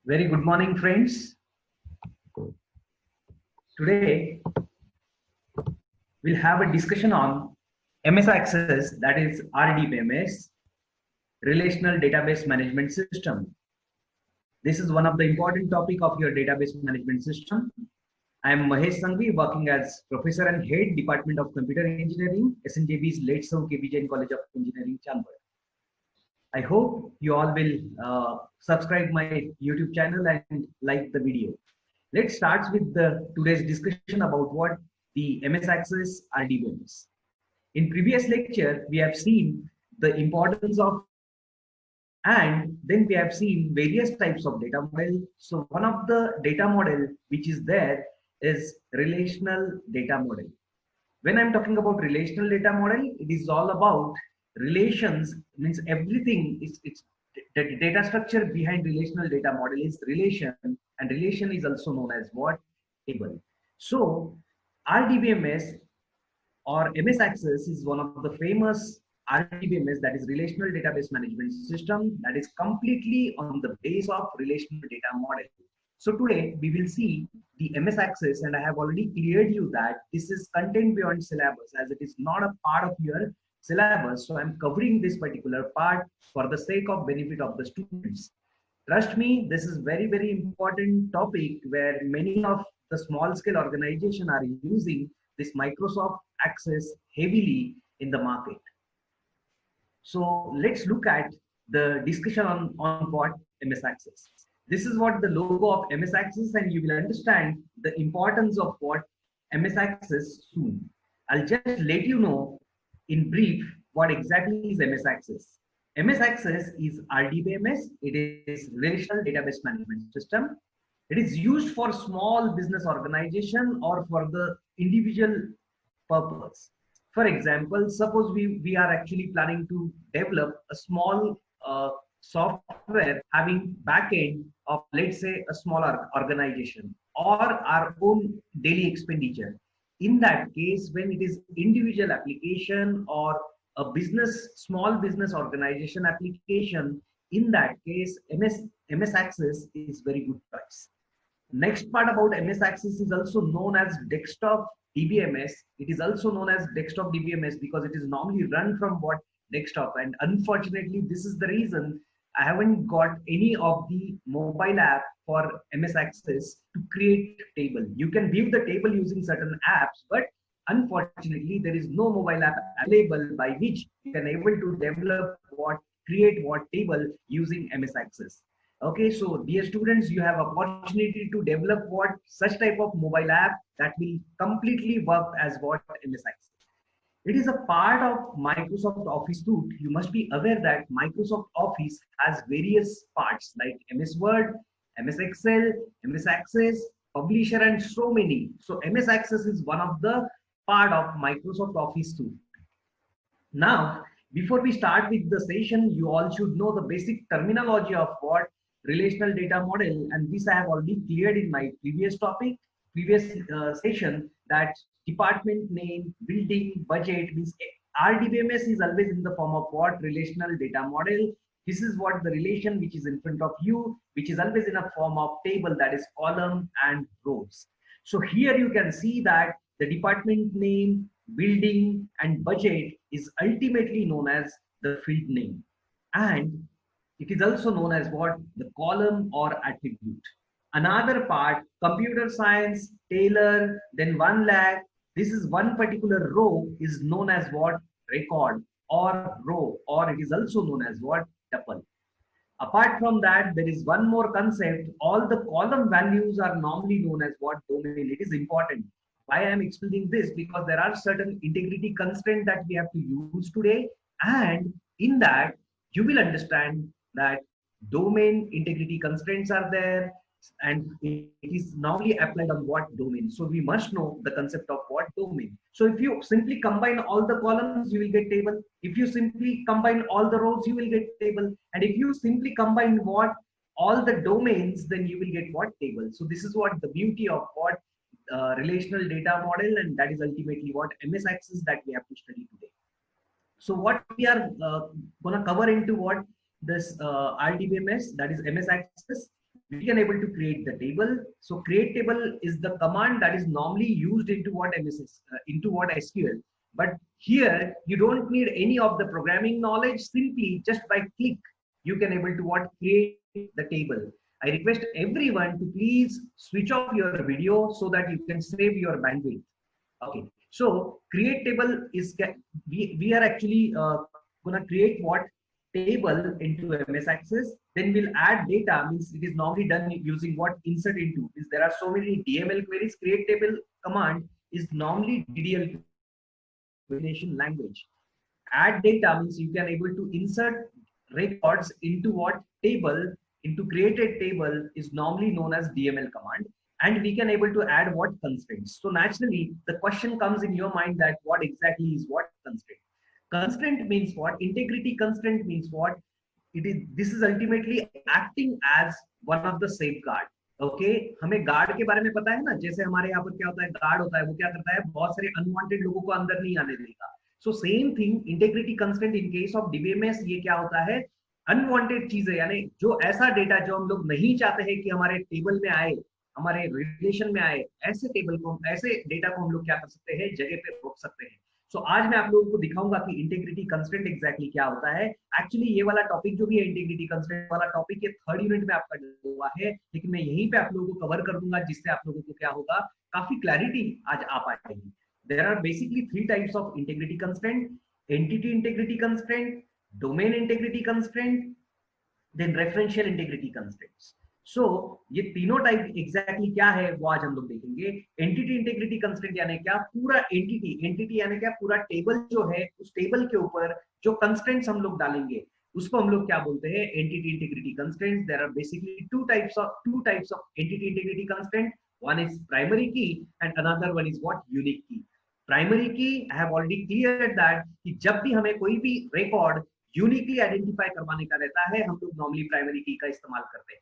Very good morning, friends. Today we'll have a discussion on MS Access, that is RDBMS, Relational Database Management System. This is one of the important topic of your database management system. I am Mahesh Sangvi, working as Professor and Head Department of Computer Engineering, SNJB's Letzau KB Jain College of Engineering, Chambal. I hope you all will subscribe my YouTube channel and like the video. Let's start with today's discussion about what the MS Access RDBMS. In previous lecture, we have seen the importance of, and then we have seen various types of data model. So one of the data model which is there is relational data model. When I'm talking about relational data model, it is all about relations, means everything is, it's the data structure behind relational data model is relation, and relation is also known as what? Table. So RDBMS or MS Access is one of the famous RDBMS, that is relational database management system, that is completely on the base of relational data model. So today we will see the MS Access, and I have already cleared you that this is content beyond syllabus as it is not a part of your syllabus. So I'm covering this particular part for the sake of benefit of the students. Trust me, this is very important topic where many of the small scale organization are using this Microsoft Access heavily in the market. So let's look at the discussion on what MS Access. This is what the logo of MS Access, and you will understand the importance of what MS Access soon. I'll just let you know in brief what exactly is MS Access. MS Access is RDBMS. It is Relational Database Management System. It is used for small business organization or for the individual purpose. For example, suppose we are actually planning to develop a small software having backend of, let's say, a smaller organization or our own daily expenditure. In that case, when it is individual application or a small business organization application, in that case, MS Access is very good choice. Next part about MS Access is also known as desktop DBMS. It is also known as desktop DBMS because it is normally run from what? Desktop. And unfortunately, this is the reason I haven't got any of the mobile app for MS Access to create table. You can view the table using certain apps, but unfortunately, there is no mobile app available by which you can able to develop create what table using MS Access. Okay, so dear students, you have opportunity to develop what such type of mobile app that will completely work as what MS Access. It is a part of Microsoft Office suite. You must be aware that Microsoft Office has various parts like MS Word, MS Excel, MS Access, Publisher, and so many. So MS Access is one of the part of Microsoft Office suite. Now, before we start with the session, you all should know the basic terminology of what relational data model, and this I have already cleared in my previous session, that department name, building, budget means RDBMS is always in the form of what? Relational data model. This is what the relation which is in front of you, which is always in a form of table, that is column and rows. So here you can see that the department name, building, and budget is ultimately known as the field name, and it is also known as what? The column or attribute. Another part, computer science, Taylor, then 1 lakh. This is one particular row is known as what? Record or row, or it is also known as what? Tuple. Apart from that, there is one more concept. All the column values are normally known as what? Domain. It is important. Why I am explaining this? Because there are certain integrity constraints that we have to use today, and in that you will understand that domain integrity constraints are there, and it is normally applied on what? Domain. So we must know the concept of what? Domain. So if you simply combine all the columns, you will get table. If you simply combine all the rows, you will get table. And if you simply combine what? All the domains, then you will get what? Table. So this is what the beauty of what? Relational data model, and that is ultimately what? MS Access that we have to study today. So what we are going to cover into what? This RDBMS, that is MS Access. we can able to create the table. So create table is the command that is normally used into what into what SQL. But here you don't need any of the programming knowledge. Simply just by click, you can able to what create the table. I request everyone to please switch off your video so that you can save your bandwidth. Okay, so create table is we are actually gonna create what table into MS Access. Then we'll add data. Means it is normally done using what insert into. Means there are so many DML queries. Create table command is normally DDL language. Add data means you can able to insert records into what table, into created table is normally known as DML command. And we can able to add what constraints. So naturally the question comes in your mind that what exactly is what constraint. Constraint means what? Integrity constraint means what? It is, this is ultimately acting as one of the safeguard. Okay हमें guard के बारे में पता है ना, जैसे हमारे यहाँ पर क्या होता है, गार्ड होता है, वो क्या करता है, बहुत सारे अनवांटेड लोगों को अंदर नहीं आने देगा. So same thing integrity constraint in case of DBMS, ये क्या होता है, अनवांटेड चीजें, यानी जो ऐसा डेटा जो हम लोग नहीं चाहते हैं कि हमारे टेबल में आए, हमारे रिलेशन में आए, ऐसे टेबल को, ऐसे डेटा को हम लोग क्या कर सकते हैं, जगह पे रोक सकते हैं. सो आज मैं आप लोगों को दिखाऊंगा कि इंटीग्रिटी कंस्ट्रेंट एग्जैक्टली क्या होता है. एक्चुअली ये वाला टॉपिक जो भी है, इंटीग्रिटी कंस्ट्रेंट वाला टॉपिक, ये 3rd यूनिट में आपका हुआ है, लेकिन मैं यहीं पे आप लोगों को कवर कर दूंगा, जिससे आप लोगों को क्या होगा, काफी क्लैरिटी आज आ पाएगी. There are basically 3 types of integrity constraint: entity integrity constraint, domain integrity constraint, then referential integrity constraints. So ये तीनों टाइप एग्जैक्टली क्या है वो आज हम लोग देखेंगे. एंटिटी इंटीग्रिटी कंस्ट्रेंट यानी क्या, पूरा एंटिटी यानी क्या, पूरा टेबल जो है, उस टेबल के ऊपर जो कंस्ट्रेंट्स हम लोग डालेंगे उसको हम लोग क्या बोलते हैं, entity integrity constraints. There are basically two types of entity integrity constraint. One is primary key and another one is what, unique key. Primary key I have already cleared that कि जब भी हमें कोई भी रिकॉर्ड यूनिकली आइडेंटिफाई करवाने का रहता है, हम लोग नॉर्मली प्राइमरी की का इस्तेमाल करते हैं.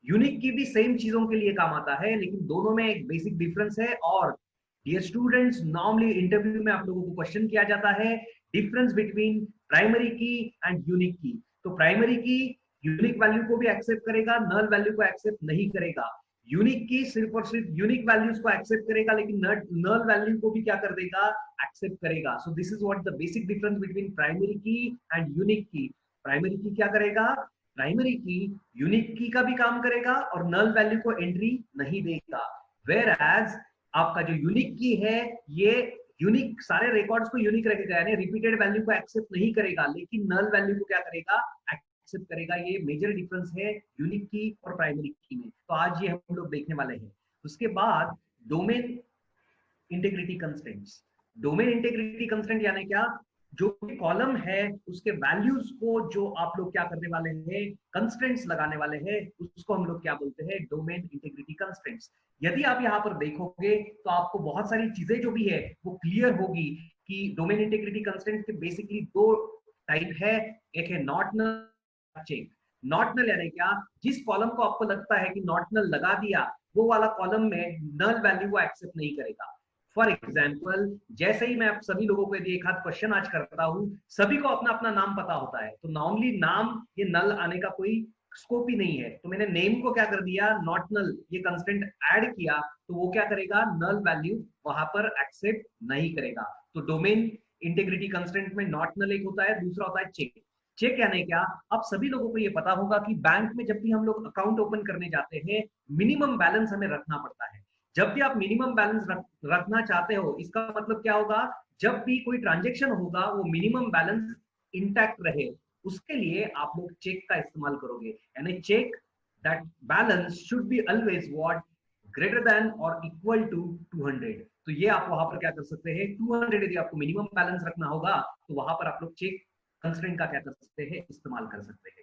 यूनिक की भी सेम चीजों के लिए काम आता है, लेकिन दोनों में एक बेसिक डिफरेंस है. और डियर स्टूडेंट्स, नॉर्मली इंटरव्यू में आप लोगों को क्वेश्चन किया जाता है difference between primary key and unique की. तो प्राइमरी की यूनिक वैल्यू को भी एक्सेप्ट करेगा, नल वैल्यू को एक्सेप्ट नहीं करेगा. यूनिक की सिर्फ और सिर्फ यूनिक वैल्यूज को एक्सेप्ट करेगा, लेकिन नल वैल्यू को भी क्या कर देगा, एक्सेप्ट करेगा. सो this is what the basic difference between primary key and unique key. Primary की क्या करेगा, प्राइमरी की यूनिक की का भी काम करेगा और नल वैल्यू को एंट्री नहीं देगा. वेयर एज आपका जो यूनिक की है, ये यूनिक सारे रिकॉर्ड्स को यूनिक रखेगा, यानी रिपीटेड वैल्यू को एक्सेप्ट नहीं करेगा, लेकिन नल वैल्यू को क्या करेगा, एक्सेप्ट करेगा. ये मेजर डिफरेंस है यूनिक की और प्राइमरी की में. तो आज ये हम लोग देखने वाले हैं. उसके बाद domain integrity constraints. Domain integrity constraint यानी क्या, जो कॉलम है उसके वैल्यूज को जो आप लोग क्या करने वाले हैं, कंस्ट्रेंट्स लगाने वाले हैं, उसको हम लोग क्या बोलते हैं, डोमेन इंटीग्रिटी कंस्ट्रेंट्स. यदि आप यहाँ पर देखोगे तो आपको बहुत सारी चीजें जो भी है वो क्लियर होगी कि डोमेन इंटीग्रिटी कंस्ट्रेंट के बेसिकली 2 टाइप है. एक है not null, check. Not null यानी क्या, जिस कॉलम को आपको लगता है कि नॉट नल लगा दिया, वो वाला कॉलम में नल वैल्यू को एक्सेप्ट नहीं करेगा. फॉर एग्जाम्पल, जैसे ही मैं आप सभी लोगों को यदि एक हाथ क्वेश्चन आज करता हूं, सभी को अपना अपना नाम पता होता है, तो नॉर्मली नाम ये नल आने का कोई स्कोप ही नहीं है. तो मैंने नेम को क्या कर दिया, नॉट नल, ये कंस्ट्रेंट ऐड किया, तो वो क्या करेगा, नल वैल्यू वहां पर एक्सेप्ट नहीं करेगा. तो डोमेन इंटीग्रिटी कंस्ट्रेंट में नॉट नल एक होता है, दूसरा होता है चेक. चेक यानी क्या, अब सभी लोगों को ये पता होगा कि बैंक में जब भी हम लोग अकाउंट ओपन करने जाते हैं, मिनिमम बैलेंस हमें रखना पड़ता है. जब भी आप मिनिमम बैलेंस रखना चाहते हो, इसका मतलब क्या होगा, जब भी कोई ट्रांजैक्शन होगा वो मिनिमम बैलेंस इंटैक्ट रहे, उसके लिए आप लोग चेक का इस्तेमाल करोगे. यानी check that balance should be always what, greater than और इक्वल टू 200. तो ये आप वहां पर क्या कर सकते हैं, 200 यदि आपको मिनिमम बैलेंस रखना होगा, तो वहां पर आप लोग चेक कंस्ट्रेंट का क्या कर सकते हैं, इस्तेमाल कर सकते हैं.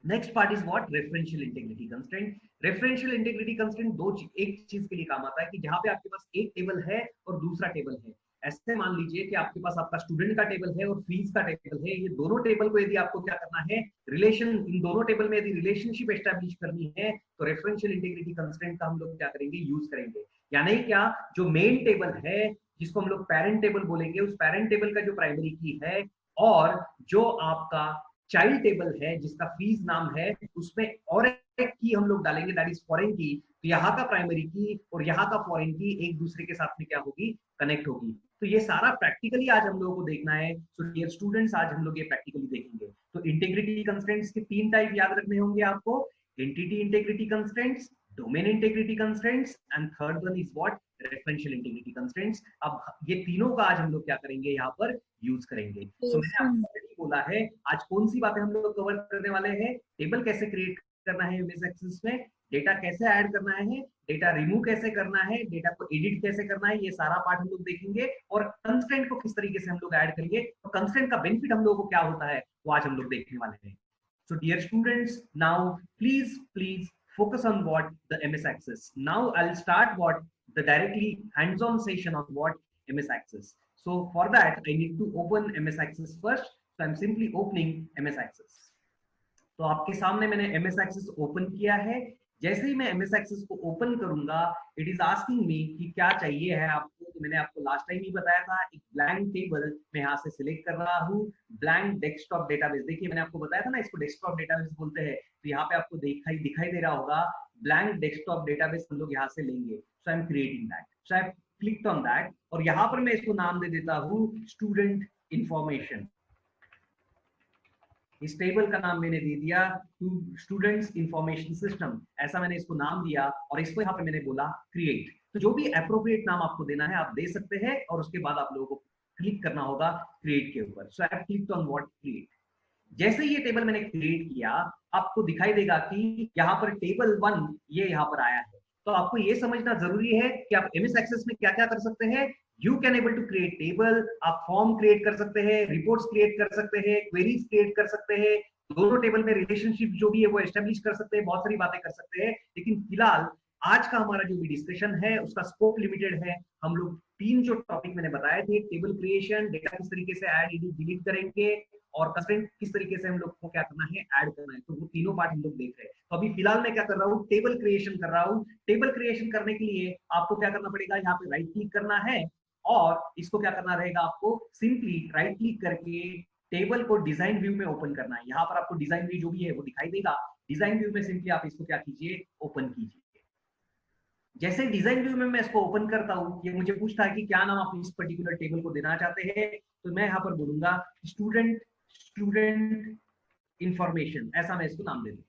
Next part is what, referential integrity constraint. Referential integrity constraint एक चीज के लिए काम आता है कि जहां पे आपके पास एक टेबल है और दूसरा टेबल है. ऐसे मान लीजिए कि आपके पास आपका स्टूडेंट का टेबल है और फीस का टेबल है. ये दोनों टेबल को यदि आपको क्या करना है, रिलेशन, इन दोनों टेबल में यदि रिलेशनशिप एस्टैब्लिश करनी है, तो रेफरेंशियल इंटीग्रिटी कंस्ट्रेंट का हम लोग क्या करेंगे, यूज करेंगे. यानी क्या, जो मेन टेबल है जिसको हम लोग पेरेंट टेबल बोलेंगे, उस पेरेंट टेबल का जो प्राइमरी की है और जो आपका चाइल्ड टेबल है जिसका फीस नाम है, उसमें और एक की हम लोग डालेंगे, दैट इज फॉरेन की। तो यहाँ का प्राइमरी की और यहाँ का फॉरेन की एक दूसरे के साथ में क्या होगी, कनेक्ट होगी। तो ये सारा प्रैक्टिकली आज हम लोगों को देखना है। सो डियर स्टूडेंट्स, आज हम लोग ये प्रैक्टिकली देखेंगे। तो इंटीग्रिटी कंस्ट्रेंट्स के 3 टाइप याद रखने होंगे आपको, entity integrity constraints, domain integrity constraints, and third one is what, referential integrity constraints. अब ये तीनों का आज हम लोग क्या करेंगे, यहाँ पर यूज करेंगे। सो मैंने आपको ऑलरेडी बोला है आज कौन सी बातें हम लोग कवर करने वाले हैं, टेबल कैसे क्रिएट करना है एमएस एक्सेस में, डेटा कैसे ऐड करना है, डेटा रिमूव कैसे करना है, डेटा को एडिट कैसे करना है, ये सारा पार्ट हम लोग देखेंगे। और कंस्ट्रेंट को किस तरीके से हम लोग ऐड करेंगे, तो कंस्ट्रेंट का बेनिफिट हम लोगों को क्या होता है, वो आज हम लोग देखने वाले हैं। So dear students, now please focus on what the MS Access. Now I'll start what the directly hands-on session on what MS Access. So for that I need to open MS Access first. So I'm simply opening MS Access. तो आपके सामने मैंने MS Access open किया है। जैसे ही मैं MS Access को open करूंगा, इट इज आस्किंग मी कि क्या चाहिए है आपको। तो मैंने आपको लास्ट टाइम ही बताया था, एक ब्लैंक टेबल मैं यहाँ से सिलेक्ट कर रहा हूँ, ब्लैंक डेस्कटॉप डेटाबेस। देखिए मैंने आपको बताया था ना, इसको डेस्कटॉप डेटाबेस बोलते हैं। तो यहाँ पे आपको दिखाई दे रहा होगा ब्लैंक डेस्कटॉप डेटाबेस हम लोग यहाँ से लेंगे। So I am creating that, so I clicked on that, और यहाँ पर मैं इसको नाम दे देता हूँ स्टूडेंट इंफॉर्मेशन। इस टेबल का नाम मैंने दे दिया स्टूडेंट्स इंफॉर्मेशन सिस्टम, ऐसा मैंने इसको नाम दिया। और इसको यहाँ पे मैंने बोला क्रिएट। तो जो भी अप्रोप्रिएट नाम आपको देना है आप दे सकते हैं, और उसके बाद आप लोगों को क्लिक करना होगा क्रिएट के ऊपर। So I have clicked on what, create. जैसे ये टेबल मैंने क्रिएट किया, आपको दिखाई देगा कि यहाँ पर टेबल 1 ये यहाँ पर आया है। तो आपको ये समझना जरूरी है कि आप एमएस एक्सेस में क्या क्या कर सकते हैं। You can able to create table, आप फॉर्म क्रिएट कर सकते हैं, रिपोर्ट्स क्रिएट कर सकते हैं, क्वेरीज क्रिएट कर सकते हैं, दोनों टेबल में रिलेशनशिप जो भी है वो एस्टेब्लिश कर सकते हैं, बहुत सारी बातें कर सकते हैं। लेकिन फिलहाल आज का हमारा जो भी डिस्कशन है उसका स्कोप लिमिटेड है। हम लोग 3 जो टॉपिक मैंने बताए थे, टेबल क्रिएशन, डेटा किस तरीके से ऐड एडिट डिलीट करेंगे, और कंस्ट्रेंट किस तरीके से हम लोग को क्या करना है, ऐड करना है, तो वो तीनों पार्ट हम लोग देख रहे हैं। तो अभी फिलहाल मैं क्या कर रहा हूँ, टेबल क्रिएशन कर रहा हूँ। टेबल क्रिएशन करने के लिए आपको क्या करना पड़ेगा, यहाँ पे राइट क्लिक करना है, और इसको क्या करना रहेगा, आपको सिंपली राइट क्लिक करके टेबल को डिजाइन व्यू में ओपन करना है। यहाँ पर आपको डिजाइन व्यू जो भी है वो दिखाई देगा। डिजाइन व्यू में सिंपली आप इसको क्या कीजिए, ओपन कीजिए। जैसे डिजाइन व्यू में मैं इसको ओपन करता हूँ, ये मुझे पूछता है कि क्या नाम आप इस पर्टिकुलर टेबल को देना चाहते हैं। तो मैं यहाँ पर बोलूंगा स्टूडेंट इंफॉर्मेशन, ऐसा मैं इसको नाम दे देता हूँ।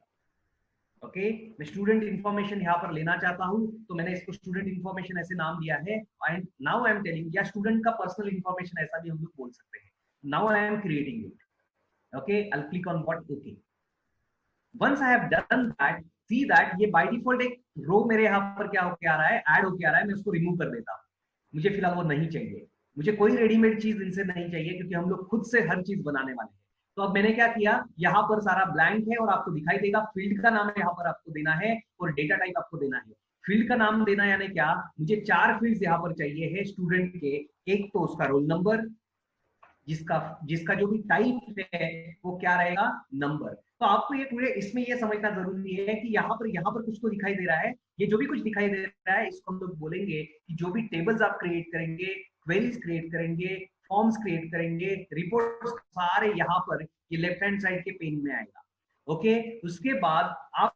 ओके, मैं स्टूडेंट इंफॉर्मेशन यहाँ पर लेना चाहता हूँ, तो मैंने इसको स्टूडेंट इंफॉर्मेशन ऐसे नाम दिया है। And now I am telling, या स्टूडेंट का पर्सनल इंफॉर्मेशन ऐसा भी हम लोग बोल सकते हैं। Now I am creating it. Okay, I will click on what, okay. Once I have done that, see that ये बाय डिफॉल्ट एक रो मेरे यहाँ पर क्या होके आ रहा है, ऐड होके आ रहा है। मैं उसको रिमूव कर देता हूँ, मुझे फिलहाल वो नहीं चाहिए। मुझे कोई रेडीमेड चीज इनसे नहीं चाहिए, क्योंकि हम लोग खुद से हर चीज बनाने वाले हैं। तो अब मैंने क्या किया, यहाँ पर सारा ब्लैंक है, और आपको दिखाई देगा फील्ड का नाम यहाँ पर आपको देना है, और डेटा टाइप आपको देना है। फील्ड का नाम देना यानी क्या, मुझे 4 फील्ड्स यहाँ पर चाहिए है स्टूडेंट के। एक तो उसका रोल नंबर, जिसका जो भी टाइप है वो क्या रहेगा, नंबर। तो आपको ये पूरे इसमें ये समझना जरूरी है कि यहाँ पर कुछ तो दिखाई दे रहा है। ये जो भी कुछ दिखाई दे रहा है इसको हम लोग बोलेंगे कि जो भी टेबल्स आप क्रिएट करेंगे, क्वेरीज क्रिएट करेंगे, फॉर्म्स क्रिएट करेंगे, रिपोर्ट्स, सारे यहाँ पर ये लेफ्ट हैंड साइड के पेन में आएगा। ओके, उसके बाद आप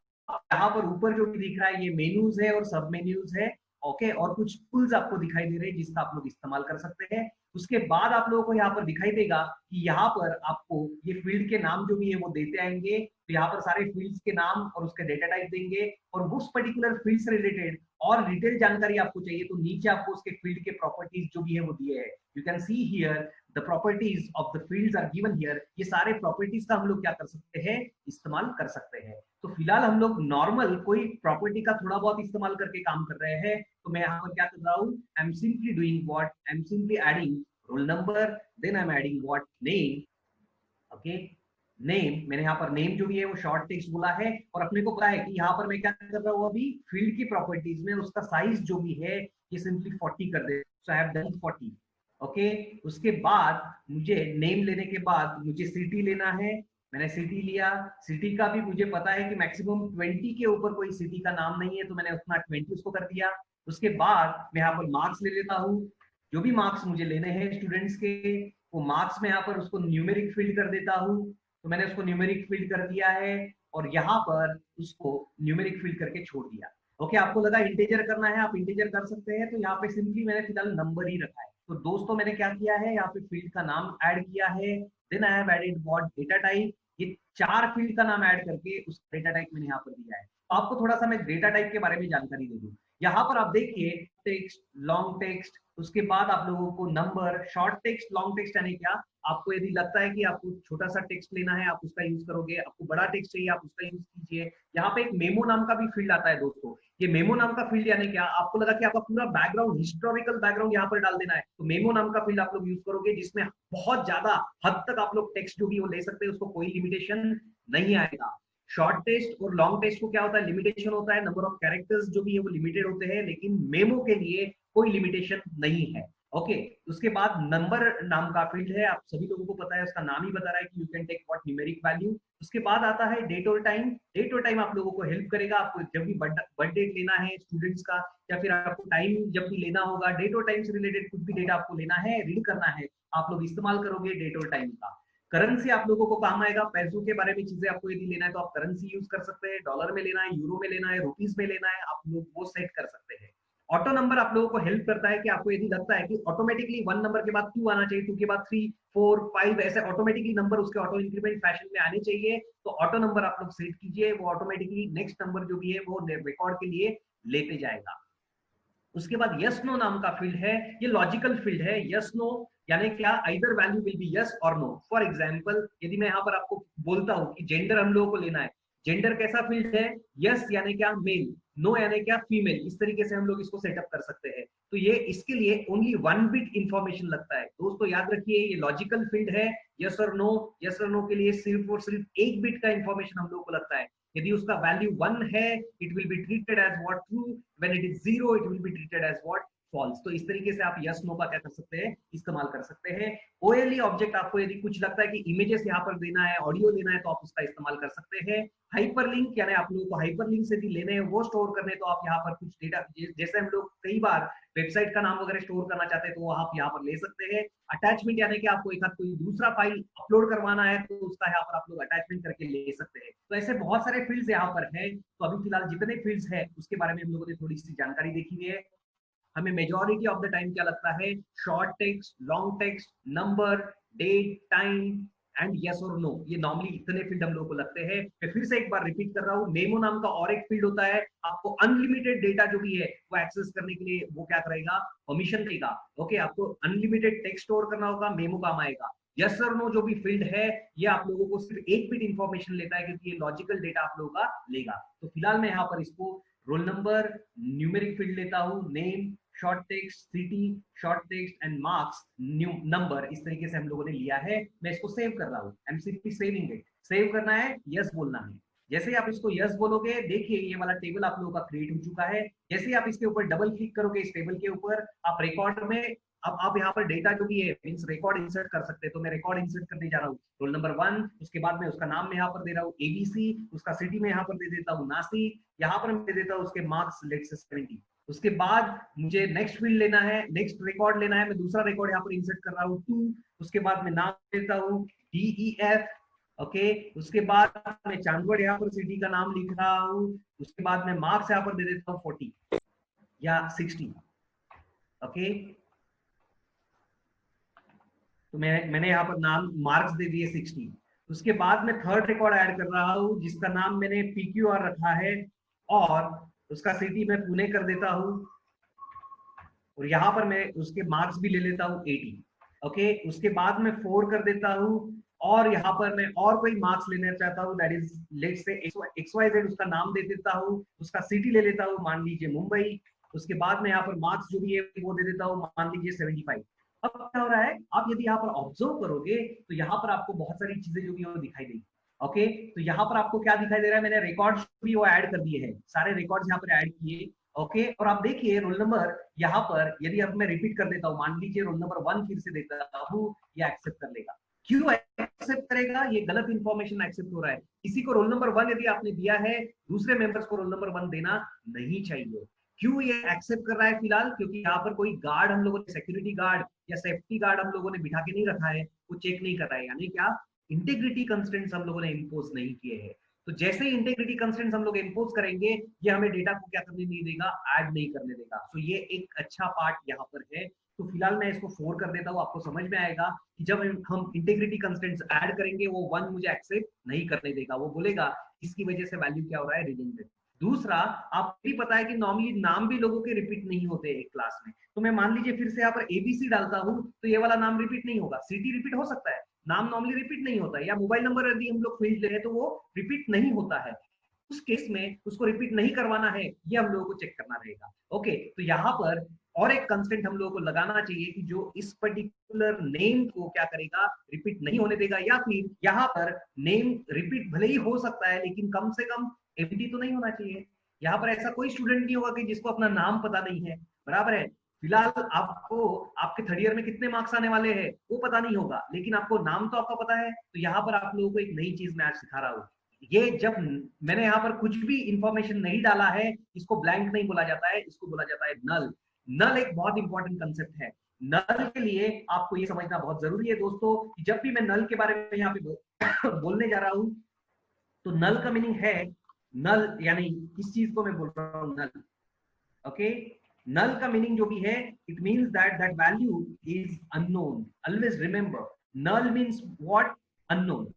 यहाँ पर ऊपर जो भी दिख रहा है ये मेन्यूज है और सब मेन्यूज है। ओके, और कुछ टूल्स आपको दिखाई दे रहे हैं जिसका आप लोग इस्तेमाल कर सकते हैं। उसके बाद आप लोगों को यहाँ पर दिखाई देगा कि यहाँ पर आपको ये फील्ड के नाम जो भी है वो देते आएंगे। तो यहाँ पर सारे फील्ड्स के नाम और उसके डेटा टाइप देंगे, और उस पर्टिकुलर फील्ड से रिलेटेड और डिटेल जानकारी आपको चाहिए तो नीचे आपको उसके फील्ड के प्रॉपर्टीज जो भी है वो दिए हैं। You can see here the properties of the fields are given here. ये सारे प्रॉपर्टीज का हम लोग क्या कर सकते हैं, इस्तेमाल कर सकते हैं। तो फिलहाल हम लोग नॉर्मल कोई प्रॉपर्टी का थोड़ा बहुत इस्तेमाल करके काम कर रहे हैं। तो मैं यहाँ पर क्या कर रहा हूँ, I am simply doing what, I am simply adding roll number, then I am adding what, name. Okay, name, मैंने यहाँ पर नेम जो भी है वो शॉर्ट टेक्स्ट बोला है, और अपने को पता है कि यहाँ पर मैं क्या कर रहा हूँ, अभी फील्ड की प्रॉपर्टीज में उसका साइज जो भी है ये सिंपली 40 कर दे। सो आई हैव डन 40। ओके, उसके बाद मुझे नेम लेने के बाद मुझे सिटी लेना है। मैंने सिटी लिया। सिटी का भी मुझे पता है कि मैक्सिमम 20 के ऊपर कोई सिटी का नाम नहीं है, तो मैंने उतना 20 उसको कर दिया। उसके बाद मैं यहाँ पर मार्क्स ले लेता हूँ। जो भी मार्क्स मुझे लेने हैं स्टूडेंट्स के, वो मार्क्स में यहाँ पर उसको न्यूमेरिक फील्ड कर देता हूँ। तो मैंने उसको न्यूमेरिक फील्ड कर दिया है और यहाँ पर उसको न्यूमेरिक फील्ड करके छोड़ दिया। ओके, आपको लगा इंटीजर करना है, आप इंटीजर कर सकते हैं, तो यहाँ पे सिंपली मैंने फिलहाल नंबर ही रखा है। तो दोस्तों मैंने क्या किया है, यहाँ पे फील्ड का नाम ऐड किया है, then I have added what data type, ये 4 फील्ड का नाम ऐड करके उस डेटा टाइप मैंने यहाँ पर दिया है। तो आपको थोड़ा सा मैं डेटा टाइप के बारे में जानकारी दे दूँ। यहाँ पर आप देखिए टेक्स्ट, लॉन्ग टेक्स्ट, उसके बाद आप लोगों को number, short text, long text यानी क्या, आपको यदि लगता है कि आपको छोटा सा टेक्स्ट लेना है आप उसका यूज करोगे, आपको बड़ा टेक्स्ट चाहिए आप उसका यूज कीजिए। यहाँ पे एक मेमो नाम का भी फील्ड आता है दोस्तों, ये मेमो नाम का फील्ड यानी क्या, आपको लगा कि आपका पूरा बैकग्राउंड, हिस्टोरिकल बैकग्राउंड यहाँ पर डाल देना है, तो मेमो नाम का फील्ड आप लोग यूज करोगे, जिसमें बहुत ज्यादा हद तक आप लोग टेक्स्ट जो भी वो ले सकते हैं, उसको कोई लिमिटेशन नहीं आएगा। शॉर्ट टेस्ट और लॉन्ग टेस्ट को क्या होता है, लिमिटेशन होता है, नंबर ऑफ कैरेक्टर्स जो भी है वो लिमिटेड होते हैं, लेकिन मेमो के लिए कोई लिमिटेशन नहीं है। ओके, उसके बाद नंबर नाम का फील्ड है, आप सभी लोगों को पता है, उसका नाम ही बता रहा है कि you can take what numeric value. उसके बाद आता है डेट और टाइम। डेट और टाइम आप लोगों को हेल्प करेगा, आपको जब भी बर्थ डेट लेना है स्टूडेंट्स का, या फिर आपको टाइम जब भी लेना होगा, डेट और टाइम से रिलेटेड कुछ भी डेटा आपको लेना है, रीड करना है, आप लोग इस्तेमाल करोगे डेट और टाइम का। करेंसी आप लोगों को काम आएगा, पैसों के बारे में चीजें आपको यदि लेना है तो आप करेंसी यूज कर सकते हैं, डॉलर में लेना है, यूरो में लेना है, रुपीज में लेना है, आप लोग वो सेट कर सकते हैं। ऑटो नंबर आप लोगों को हेल्प करता है कि आपको यदि लगता है कि ऑटोमेटिकली 1 नंबर के बाद 2 आना चाहिए, 2 के बाद 3, 4, 5, ऐसे ऑटोमेटिकली नंबर उसके ऑटो इंक्रीमेंट फैशन में आने चाहिए, तो ऑटो नंबर आप लोग सेट कीजिए, वो ऑटोमेटिकली नेक्स्ट नंबर जो भी है वो रिकॉर्ड के लिए लेते जाएगा। उसके बाद यस नो नाम का फील्ड है, ये लॉजिकल फील्ड है। यस नो यानी क्या, either value will be yes और नो। फॉर एग्जांपल यदि मैं यहाँ पर आपको बोलता हूँ कि जेंडर हम लोगों को लेना है, जेंडर कैसा फील्ड है, यस यानी क्या मेल, नो यानी क्या फीमेल, इस तरीके से हम लोग इसको सेटअप कर सकते हैं। तो ये इसके लिए ओनली 1 बिट इंफॉर्मेशन लगता है दोस्तों, याद रखिए ये लॉजिकल फील्ड है। यस और नो, यस और नो के लिए सिर्फ और सिर्फ 1 बिट का इंफॉर्मेशन हम लोग को लगता है। यदि उसका वैल्यू 1 है, it will be treated as what true, when it is 0 it will be treated as what false. तो इस तरीके से आप यस नो का क्या कर सकते हैं, इस्तेमाल कर सकते हैं। ओएलई ऑब्जेक्ट, आपको यदि कुछ लगता है कि इमेजेस यहाँ पर देना है, ऑडियो लेना है, तो आप उसका इस्तेमाल कर सकते हैं। हाइपरलिंक यानी आप लोगों को हाइपरलिंक से भी लेने हैं, वो स्टोर करने, तो आप यहाँ पर कुछ डेटा, जैसे हम लोग कई बार वेबसाइट का नाम वगैरह स्टोर करना चाहते हैं तो वो आप यहाँ पर ले सकते हैं। अटैचमेंट यानी कि आपको एक हाथ कोई दूसरा फाइल अपलोड करवाना है तो उसका यहाँ पर आप लोग अटैचमेंट करके ले सकते हैं। तो ऐसे बहुत सारे फील्ड्स यहाँ पर हैं। तो अभी फिलहाल जितने फील्ड्स हैं उसके बारे में हम लोगों ने थोड़ी सी जानकारी देखी है। हमें मेजॉरिटी ऑफ द टाइम क्या लगता है, short text, long text, number, date, time and yes और नो, ये नॉर्मली इतने फील्ड हम लोगों को लगते हैं। मैं फिर से एक बार रिपीट कर रहा हूँ, मेमो नाम का और एक फील्ड होता है, आपको अनलिमिटेड डेटा जो भी है वो एक्सेस करने के लिए वो क्या करेगा, परमिशन देगा। ओके, आपको अनलिमिटेड टेक्स्ट स्टोर करना होगा, मेमो काम आएगा। यस और नो जो भी फील्ड है ये आप लोगों को सिर्फ 1 बिट इंफॉर्मेशन लेता है, क्योंकि ये लॉजिकल डेटा आप लोगों का लेगा। तो फिलहाल मैं यहाँ पर इसको रोल नंबर, न्यूमेरिक फील्ड लेता हूँ, name, short text, city, short text and marks, new number, इस तरीके से हम लोगों ने लिया है। मैं इसको सेव कर रहा हूँ, I am simply saving it. Save करना है, यस बोलना है। जैसे ही आप इसको यस बोलोगे, देखिए ये वाला टेबल आप लोगों का क्रिएट हो चुका है। जैसे ही आप इसके ऊपर डबल क्लिक करोगे इस टेबल के ऊपर, आप रिकॉर्ड में अब आप यहाँ पर डेटा जो भी है मींस रिकॉर्ड इंसर्ट कर सकते हैं। तो मैं रिकॉर्ड इंसर्ट करने जा रहा हूँ, रोल नंबर 1, उसके बाद में उसका नाम मैं यहाँ पर दे रहा हूँ एबीसी, उसका सिटी में यहाँ पर दे देता हूँ नासिक, यहाँ पर मैं दे देता हूँ उसके मार्क्स लेट्स से 70। उसके बाद मुझे नेक्स्ट फील्ड लेना है, नेक्स्ट रिकॉर्ड लेना है, मैं दूसरा रिकॉर्ड यहाँ पर इंसर्ट कर रहा हूँ 2, उसके बाद मैं नाम देता हूँ DEF। ओके, उसके बाद मैं चांदवड़ यहाँ पर सिटी का नाम लिख रहा हूँ, उसके बाद मैं मार्क्स यहाँ पर दे देता हूँ 40 या 60। ओके, तो मैंने यहाँ पर नाम मार्क्स दे दिए 60। उसके बाद मैं थर्ड रिकॉर्ड ऐड कर रहा हूँ जिसका नाम मैंने PQR रखा है, और उसका सिटी मैं पुणे कर देता हूँ, और यहाँ पर मैं उसके मार्क्स भी ले लेता हूँ 80। ओके, उसके बाद मैं 4 कर देता हूँ, और यहाँ पर मैं और कोई मार्क्स लेना चाहता हूँ, that is let's say XYZ, उसका नाम दे देता हूँ, उसका सिटी ले लेता हूँ, मान लीजिए मुंबई। उसके बाद मैं यहाँ पर मार्क्स जो भी है वो दे देता हूँ, मान लीजिए 75। अब क्या हो रहा है, आप यदि यहाँ पर ऑब्जर्व करोगे तो यहाँ पर आपको बहुत सारी चीजें जो भी वो दिखाई देगी। ओके, तो यहाँ पर आपको क्या दिखाई दे रहा है, मैंने रिकॉर्ड्स भी वो ऐड कर दिए हैं, सारे रिकॉर्ड्स यहाँ पर ऐड किए। ओके, और आप देखिए रोल नंबर यहाँ पर यदि अब मैं रिपीट कर देता हूँ, मान लीजिए रोल नंबर 1 फिर से देता हूँ, ये एक्सेप्ट कर लेगा। क्यों एक्सेप्ट करेगा, ये गलत इंफॉर्मेशन एक्सेप्ट हो रहा है। किसी को रोल नंबर 1 यदि आपने दिया है, दूसरे मेंबर्स को रोल नंबर 1 देना नहीं चाहिए। क्यों ये एक्सेप्ट कर रहा है फिलहाल, क्योंकि यहाँ पर कोई गार्ड हम लोगों ने, सिक्योरिटी गार्ड या सेफ्टी गार्ड हम लोगों ने बिठा के नहीं रखा है, वो चेक नहीं कर रहा है। यानी क्या, इंटीग्रिटी कंस्ट्रेंट्स हम लोगों ने इंपोज नहीं किए हैं। तो जैसे ही इंटीग्रिटी कंस्ट्रेंट्स हम लोग इंपोज करेंगे, ये हमें डेटा को क्या करने नहीं देगा, ऐड नहीं करने देगा। तो ये एक अच्छा पार्ट यहाँ पर है। तो फिलहाल मैं इसको 4 कर देता हूँ, आपको समझ में आएगा कि जब हम इंटीग्रिटी कंस्ट्रेंट्स ऐड करेंगे, वो 1 मुझे एक्सेप्ट नहीं करने देगा, वो बोलेगा इसकी वजह से वैल्यू क्या हो रहा है, रिजेक्टेड। दूसरा, आपको भी पता है कि नॉर्मली नाम भी लोगों के रिपीट नहीं होते एक क्लास में। तो मैं मान लीजिए फिर से यहाँ पर एबीसी डालता हूँ, तो ये वाला नाम रिपीट नहीं होगा, सिटी रिपीट हो सकता है, नाम नॉर्मली रिपीट नहीं होता है, या मोबाइल नंबर यदि हम लोग फील्ड ले रहे हैं तो वो रिपीट नहीं होता है। उस केस में उसको रिपीट नहीं करवाना है, ये हम लोगों को चेक करना रहेगा। ओके, तो यहाँ पर और एक कंस्टेंट हम लोगों को लगाना चाहिए कि जो इस पर्टिकुलर नेम को क्या करेगा, रिपीट नहीं होने देगा, या फिर यहाँ पर नेम रिपीट भले ही हो सकता है लेकिन कम से कम एम्प्टी तो नहीं होना चाहिए। यहाँ पर ऐसा कोई स्टूडेंट नहीं होगा कि जिसको अपना नाम पता नहीं है, बराबर है। फिलहाल आपको आपके थर्ड ईयर में कितने मार्क्स आने वाले हैं वो पता नहीं होगा, लेकिन आपको नाम तो आपका पता है। तो यहाँ पर आप लोगों को एक नई चीज मैं आज सिखा रहा हूँ। ये जब मैंने यहाँ पर कुछ भी इंफॉर्मेशन नहीं डाला है, इसको ब्लैंक नहीं बोला जाता है, इसको बोला जाता है नल। नल एक बहुत इंपॉर्टेंट कंसेप्ट है। नल के लिए आपको ये समझना बहुत जरूरी है दोस्तों कि जब भी मैं नल के बारे में यहाँ पे बोलने जा रहा हूँ, तो नल का मीनिंग है, नल यानी किस चीज को मैं बोल रहा हूँ, नल। ओके, नल का मीनिंग जो भी है, it means that that value is unknown. Always remember, null means what, unknown.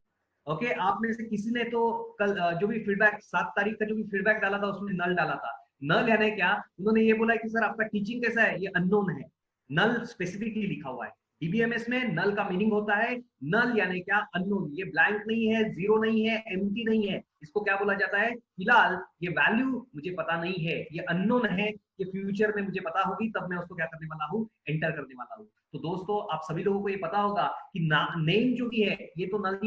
Okay, आप में से किसी ने तो कल जो भी फीडबैक 7 तारीख का जो भी फीडबैक डाला था उसमें नल डाला था। नल यानी क्या, उन्होंने ये बोला कि सर आपका टीचिंग कैसा है, ये अननोन है। नल स्पेसिफिकली लिखा हुआ है डीबीएमएस में। नल का मीनिंग होता है, नल यानी क्या, अननोन। ये ब्लैंक नहीं है, जीरो नहीं है, एम्प्टी नहीं है। इसको क्या बोला जाता है, फिलहाल ये वैल्यू मुझे पता नहीं है, ये अननोन है, ये फ्यूचर में मुझे पता होगी तब मैं उसको क्या करने वाला हूँ, एंटर करने वाला हूँ। तो दोस्तों आप सभी लोगों को ये पता होगा कि नेम जो भी है ये तो नल,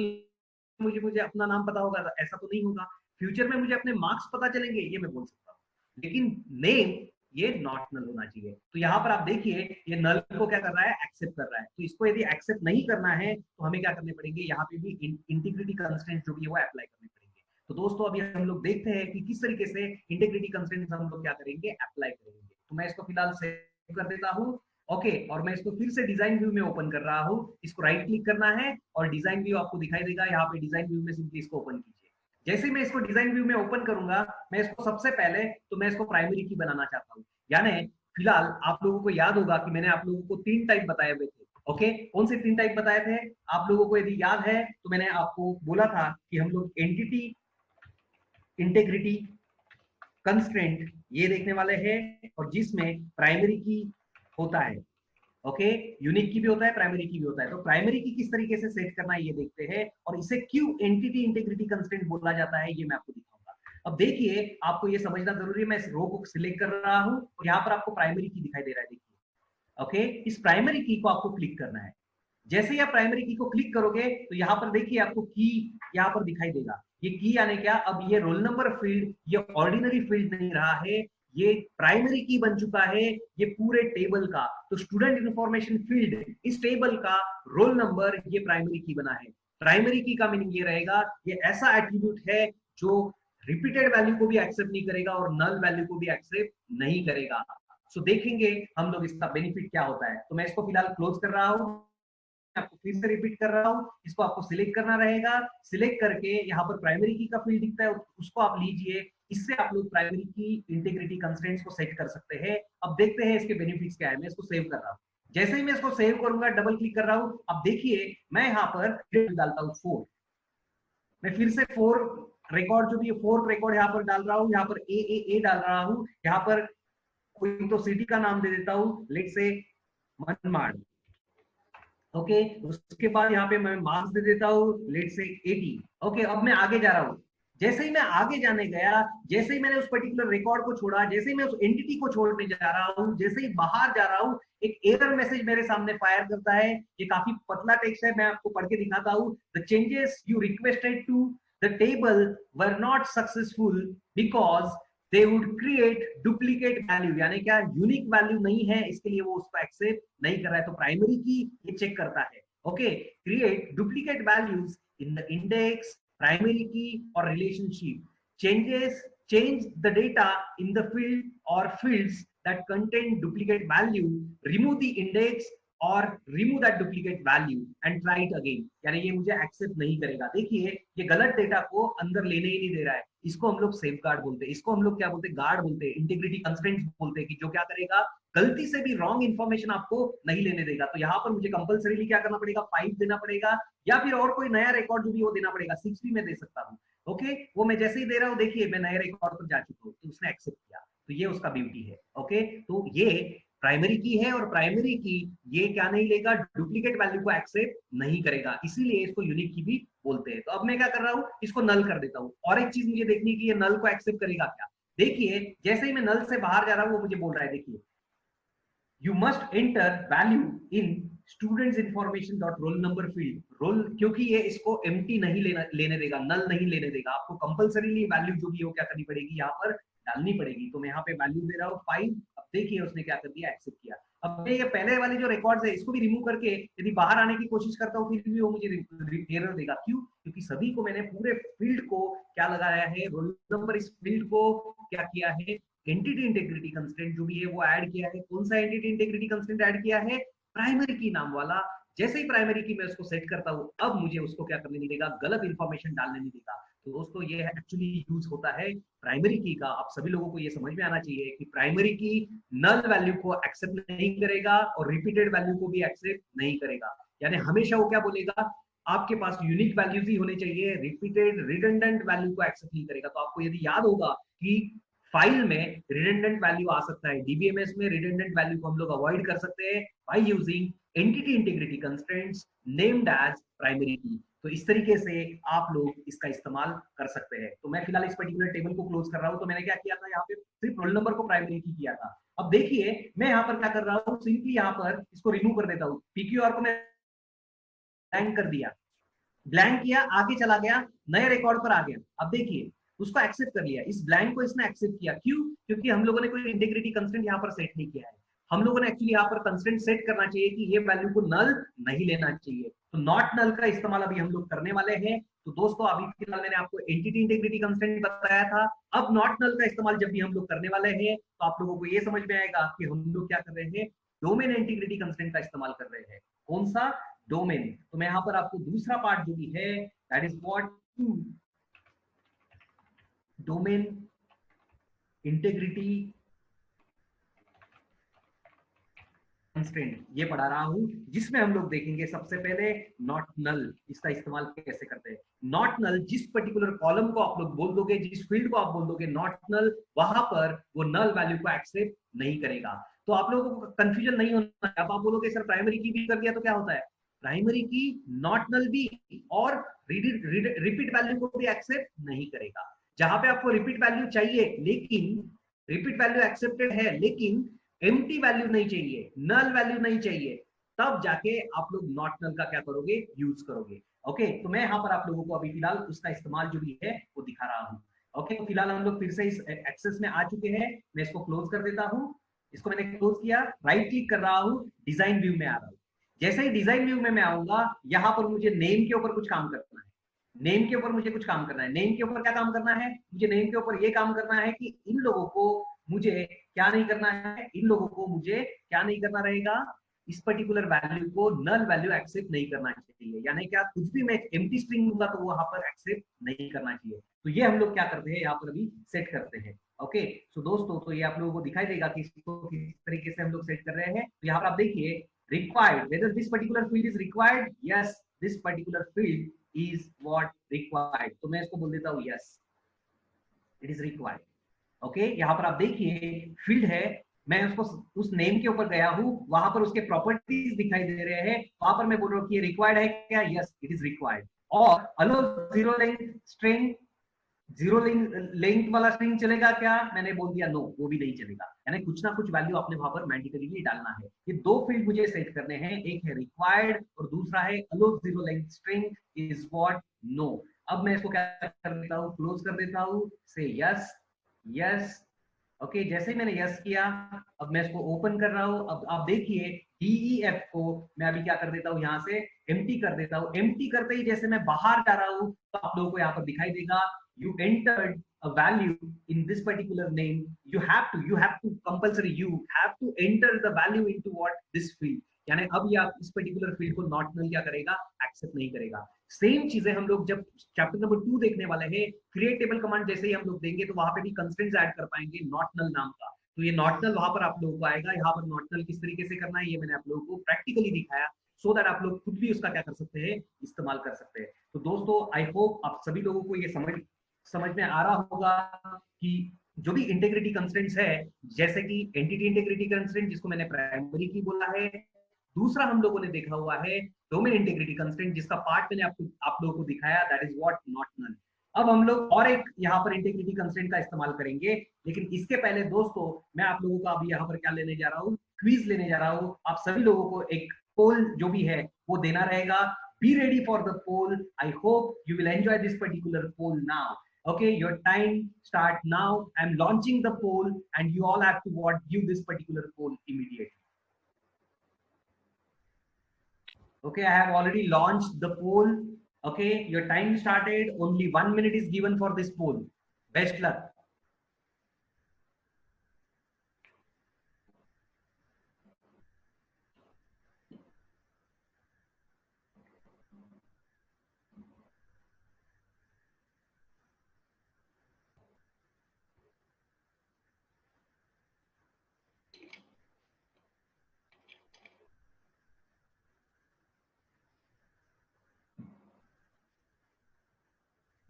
मुझे अपना नाम पता होगा ऐसा तो नहीं होगा। फ्यूचर में मुझे अपने मार्क्स पता चलेंगे ये मैं बोल सकता हूँ, लेकिन नेम ये नॉट नल होना चाहिए। तो यहाँ पर आप देखिए ये नल को क्या कर रहा है, एक्सेप्ट कर रहा है। तो इसको यदि एक्सेप्ट नहीं करना है तो हमें क्या करने पड़ेंगे, यहाँ पे भी इंटीग्रिटी कंस्ट्रेंट जो भी है वो अप्लाई करने पड़ेंगे। तो दोस्तों अभी हम लोग देखते हैं कि किस तरीके से इंटीग्रिटी कंस्ट्रेंट हम लोग क्या करेंगे, अप्लाई करेंगे। तो मैं इसको फिलहाल सेव कर देता हूँ। ओके, और मैं इसको फिर से डिजाइन व्यू में ओपन कर रहा हूँ। इसको राइट क्लिक करना है और डिजाइन व्यू आपको दिखाई देगा। यहाँ पे डिजाइन व्यू में सिंपली इसको ओपन कीजिए। जैसे ही मैं इसको डिजाइन व्यू में ओपन करूंगा, मैं इसको सबसे पहले तो मैं इसको प्राइमरी की बनाना चाहता हूँ। यानी फिलहाल आप लोगों को याद होगा कि मैंने आप लोगों को 3 टाइप बताए हुए थे। ओके, कौन से 3 टाइप बताए थे आप लोगों को यदि याद है तो मैंने आपको बोला था कि हम लोग एंटिटी, इंटीग्रिटी, कंस्ट्रेंट ये देखने वाले हैं, और जिसमें प्राइमरी की होता है। ओके, यूनिक की भी होता है, प्राइमरी की भी होता है। तो प्राइमरी की किस तरीके से सेट करना है ये देखते हैं, और इसे क्यों एंटिटी इंटीग्रिटी कंस्ट्रेंट बोला जाता है ये मैं आपको दिखाऊंगा। अब देखिए आपको ये समझना जरूरी है, मैं इस रो को सिलेक्ट कर रहा हूं और यहाँ पर आपको प्राइमरी की दिखाई दे रहा है, देखिए। ओके, इस प्राइमरी की को आपको क्लिक करना है। जैसे ही आप प्राइमरी की को क्लिक करोगे तो यहाँ पर देखिए आपको की यहाँ पर दिखाई देगा। ये की यानी क्या, अब ये रोल नंबर फील्ड ये ऑर्डिनरी फील्ड नहीं रहा है, ये प्राइमरी की बन चुका है, ये पूरे टेबल का। तो स्टूडेंट इंफॉर्मेशन फील्ड, इस टेबल का रोल नंबर ये प्राइमरी की बना है। प्राइमरी की का मीनिंग ये रहेगा, ये ऐसा एट्रीब्यूट है जो रिपीटेड वैल्यू को भी एक्सेप्ट नहीं करेगा और नल वैल्यू को भी एक्सेप्ट नहीं करेगा। सो देखेंगे हम लोग इसका बेनिफिट क्या होता है। तो मैं इसको फिलहाल क्लोज कर रहा हूँ, आपको फिर से रिपीट कर रहा हूँ। इसको आपको सिलेक्ट करना रहेगा। सिलेक्ट करके यहाँ पर प्राइमरी की का फील्ड दिखता है, उसको आप लीजिए। इससे आप लोग प्राइमरी की इंटीग्रिटी कंस्ट्रेंट्स को सेट कर सकते हैं। अब देखते हैं इसके बेनिफिट्स क्या है। मैं इसको सेव कर रहा हूँ। जैसे ही मैं इसको सेव करूंगा, डबल क्लिक कर रहा हूँ, अब देखिए मैं यहाँ पर डालता हूँ 4। मैं फिर से 4 रिकॉर्ड जो भी है 4 रिकॉर्ड यहाँ पर डाल रहा हूँ। यहाँ पर ए डाल रहा हूँ। यहाँ पर कोई तो सिटी का नाम दे देता हूँ, लेट से मनमाड़। ओके, उसके बाद यहाँ पे मैं मार्क्स दे देता हूँ, लेट से 80। ओके, अब मैं आगे जा रहा हूँ। जैसे ही मैं आगे जाने गया, जैसे ही मैंने उस पर्टिकुलर रिकॉर्ड को छोड़ा, जैसे ही मैं उस एंटिटी को छोड़ने जा रहा हूँ, जैसे ही बाहर जा रहा हूँ, एक एरर मैसेज मेरे सामने फायर करता है। ये काफी पतला टेक्स्ट है, मैं आपको पढ़ के दिखाता हूँ। The changes you requested to the table were not successful because they would create duplicate value, यानी क्या, यूनिक वैल्यू नहीं है, इसके लिए वो उसको एक्सेप्ट नहीं कर रहा है। तो प्राइमरी की ये चेक करता है। Okay, create duplicate values in the index, primary की और relationship, change the data in the field or fields that contain duplicate value, remove the index और remove that duplicate value and try it again, यानी ये मुझे accept नहीं करेगा। देखिए ये गलत डेटा को अंदर लेने ही नहीं दे रहा है, इसको हम लोग सेफ गार्ड बोलते हैं, इसको हम लोग क्या बोलते हैं, गार्ड बोलते हैं, इंटीग्रिटी कंस्ट्रेंट्स बोलते हैं, कि जो क्या करेगा, गलती से भी रॉन्ग इन्फॉर्मेशन आपको नहीं लेने देगा। तो यहाँ पर मुझे कंपल्सरीली क्या करना पड़ेगा, 5 देना पड़ेगा, या फिर और कोई नया रिकॉर्ड जो भी वो देना पड़ेगा, 6 भी मैं दे सकता हूँ। ओके, वो मैं जैसे ही दे रहा हूँ, देखिए मैं नए रिकॉर्ड पर जा चुका हूँ, तो उसने एक्सेप्ट किया, तो ये उसका ब्यूटी है। ओके, तो ये प्राइमरी की है, और प्राइमरी की ये क्या नहीं लेगा, डुप्लीकेट वैल्यू को एक्सेप्ट नहीं करेगा, इसीलिए इसको यूनिक की भी बोलते हैं। तो अब मैं क्या कर रहा हूँ, इसको नल कर देता हूँ। और एक चीज मुझे देखनी कि ये नल को एक्सेप्ट करेगा क्या। देखिए जैसे ही मैं नल से बाहर जा रहा हूँ, वो मुझे बोल रहा है, देखिए you must enter value in students information dot roll number field, roll, क्योंकि ये इसको एम्प्टी नहीं लेने देगा, नल नहीं लेने देगा, आपको कंपल्सरीली वैल्यू जो भी हो क्या करनी पड़ेगी, यहाँ पर डालनी पड़ेगी। तो मैं यहाँ पे वैल्यू दे रहा हूँ 5। अब देखिए उसने क्या कर दिया, एक्सेप्ट किया। अब मैं ये पहले वाले जो रिकॉर्ड्स है इसको भी रिमूव करके यदि बाहर आने की कोशिश करता हूँ, फिर भी वो मुझे एरर देगा। क्यों? क्योंकि सभी को मैंने पूरे फील्ड को क्या लगाया है, रोल नंबर, इस फील्ड को क्या किया है, एंटिटी इंटीग्रिटी कंस्ट्रेंट जो भी है वो ऐड किया है। कौन सा एंटिटी इंटीग्रिटी कंस्ट्रेंट ऐड किया है, प्राइमरी की नाम वाला। जैसे ही प्राइमरी की मैं उसको सेट करता हूं, अब मुझे उसको क्या करने नहीं देगा, गलत इंफॉर्मेशन डालने नहीं देगा। तो दोस्तों ये एक्चुअली यूज होता है प्राइमरी की का। आप सभी लोगों को ये समझ में आना चाहिए कि प्राइमरी की नल वैल्यू को एक्सेप्ट नहीं करेगा और रिपीटेड वैल्यू को भी एक्सेप्ट नहीं करेगा। यानी हमेशा वो क्या बोलेगा, आपके पास यूनिक वैल्यूज ही होने चाहिए, रिपीटेड रिडंडेंट वैल्यू को एक्सेप्ट नहीं करेगा। तो आपको यदि याद होगा कि फाइल में रिडंडेंट वैल्यू आ सकता है, डीबीएमएस में रिडंडेंट वैल्यू को हम लोग अवॉइड कर सकते हैं by using entity integrity constraints named as primary key. तो इस तरीके से आप लोग इसका इस्तेमाल कर सकते हैं। तो मैं फिलहाल इस पर्टिकुलर टेबल को क्लोज कर रहा हूं। तो मैंने क्या किया था, यहाँ पे सिर्फ रोल नंबर को प्राइमरी की किया था। अब देखिए मैं यहाँ पर क्या कर रहा हूँ, सिंपली यहाँ पर इसको रिमूव कर देता हूँ, पीक्यूआर को मैं ब्लैंक कर दिया, ब्लैंक किया, आगे चला गया, नए रिकॉर्ड पर आ गया। अब देखिए उसको एक्सेप्ट कर लिया, इस ब्लैंक को इसने एक्सेप्ट किया। क्यों? क्योंकि हम लोगों ने कोई इंटीग्रिटी कंस्ट्रेंट यहाँ पर सेट नहीं किया है। हम लोगों ने एक्चुअली यहाँ पर कंस्ट्रेंट सेट करना चाहिए कि ये वैल्यू को नल नहीं लेना चाहिए। तो नॉट नल का इस्तेमाल अभी हम लोग करने वाले हैं। तो दोस्तों अभी फिलहाल मैंने आपको एंटिटी इंटीग्रिटी कंस्ट्रेंट बताया था। अब नॉट नल का इस्तेमाल जब भी हम लोग करने वाले हैं, तो आप लोगों को ये समझ में आएगा कि हम लोग क्या कर रहे हैं, डोमेन इंटीग्रिटी कंस्ट्रेंट का इस्तेमाल कर रहे हैं। कौन सा? डोमेन। तो मैं यहाँ पर आपको दूसरा पार्ट जो भी है, that is what domain integrity constraint ये पढ़ा रहा हूं, जिसमें हम लोग देखेंगे सबसे पहले नॉट नल, इसका इस्तेमाल कैसे करते हैं। नॉट नल, जिस पर्टिकुलर कॉलम को आप लोग बोल दोगे, जिस फील्ड को आप बोल दोगे नॉट नल, वहां पर वो नल वैल्यू को एक्सेप्ट नहीं करेगा। तो आप लोगों को कंफ्यूजन नहीं होना है। अब आप बोलोगे सर प्राइमरी की भी कर दिया तो क्या होता है, प्राइमरी की नॉट नल भी और रिपीट वैल्यू को भी एक्सेप्ट नहीं करेगा। जहां पे आपको रिपीट वैल्यू चाहिए, लेकिन रिपीट वैल्यू एक्सेप्टेड है, लेकिन एम्प्टी वैल्यू नहीं चाहिए, नल वैल्यू नहीं चाहिए, तब जाके आप लोग नॉट नल का क्या करोगे, यूज करोगे। ओके, तो मैं यहाँ पर आप लोगों को अभी फिलहाल उसका इस्तेमाल जो भी है वो दिखा रहा हूँ। ओके, तो फिलहाल हम लोग फिर से इस एक्सेस में आ चुके हैं। मैं इसको क्लोज कर देता हूँ। इसको मैंने क्लोज किया, राइट क्लिक कर रहा हूँ, डिजाइन व्यू में आ रहा हूँ। जैसे ही डिजाइन व्यू में मैं आऊंगा, यहाँ पर मुझे नेम के ऊपर कुछ काम करना है। नेम के ऊपर मुझे कुछ काम करना है। नेम के ऊपर क्या काम करना है, मुझे नेम के ऊपर ये काम करना है कि इन लोगों को मुझे क्या नहीं करना है, इन लोगों को मुझे क्या नहीं करना रहेगा, इस पर्टिकुलर वैल्यू को नल वैल्यू एक्सेप्ट नहीं करना चाहिए। यानी क्या, कुछ भी मैं एम्प्टी स्ट्रिंग दूंगा तो वो वहां पर एक्सेप्ट नहीं करना चाहिए। तो ये हम लोग क्या करते हैं, यहाँ पर अभी सेट करते हैं। ओके, सो दोस्तों तो ये आप लोगों को दिखाई देगा कि इसको किस तरीके से हम लोग सेट कर रहे हैं। तो यहाँ पर आप देखिए, required whether this particular field is required, yes this particular field is what required, तो मैं इसको बोल देता हूँ yes it is required। Okay, यहाँ पर आप देखिए फील्ड है, मैं उसको उस नेम के ऊपर गया हूँ, वहां पर उसके प्रॉपर्टीज दिखाई दे रहे हैं, वहां पर मैं बोल रहा हूँ कि ये रिक्वायर्ड है क्या, यस इट इज रिक्वायर्ड। और allow zero length string, zero length वाला स्ट्रिंग चलेगा क्या, मैंने बोल दिया नो, वो भी नहीं चलेगा। यानी कुछ ना कुछ वैल्यू आपने वहां पर मैंडेटरीली डालना है। ये दो फील्ड मुझे सेट करने हैं, एक है रिक्वायर्ड और दूसरा है allow zero length string is what no. अब मैं इसको क्या कर देता हूँ, क्लोज कर देता हूँ, से यस यस। ओके, जैसे ही मैंने यस किया, अब मैं इसको ओपन कर रहा हूँ। अब आप देखिए DEF को मैं अभी क्या कर देता हूँ, यहाँ से एम्प्टी कर देता हूँ। एम्प्टी करते ही जैसे मैं बाहर जा रहा हूँ, तो आप लोगों को यहाँ पर दिखाई देगा you entered a value in this particular name, you have to compulsory you have to enter the value into what this field, यानी अब ये आप इस पर्टिकुलर फील्ड को नॉट नल क्या करेगा, एक्सेप्ट नहीं करेगा। सेम चीजें हम लोग जब चैप्टर नंबर 2 देखने वाले हैं, क्रिएट टेबल कमांड जैसे ही हम लोग देंगे तो वहां पे भी कंस्ट्रेंट्स ऐड कर पाएंगे नॉट नल नाम का। तो ये नॉट नल वहां पर आप लोगों को आएगा, यहाँ पर नॉट नल किस तरीके से करना है ये मैंने आप लोगों को प्रैक्टिकली दिखाया, सो दैट आप लोग खुद भी उसका क्या कर सकते हैं, इस्तेमाल कर सकते हैं। तो दोस्तों आई होप आप सभी लोगों को ये समझ में आ रहा होगा कि जो भी इंटीग्रिटी कंस्ट्रेंट्स है, जैसे कि एंटिटी इंटीग्रिटी कंस्ट्रेंट जिसको मैंने प्राइमरी की बोला है, दूसरा हम लोगों ने देखा हुआ है डोमेन इंटीग्रिटी कंस्ट्रेंट जिसका पार्ट मैंने आप लोगों को दिखाया, that is what, not null. अब हम लोग और एक यहाँ पर इंटीग्रिटी कंस्ट्रेंट का इस्तेमाल करेंगे, लेकिन इसके पहले दोस्तों मैं आप लोगों को अभी यहाँ पर क्या लेने जा रहा हूँ, क्विज लेने जा रहा हूँ। आप सभी लोगों को एक पोल जो भी है वो देना रहेगा। Be ready for the poll. I hope you will enjoy this particular poll now. Okay, your time start now. I'm launching the poll and you all have to view this particular poll immediately. Okay, I have already launched the poll. Okay, your time started. Only 1 minute is given for this poll. Best luck.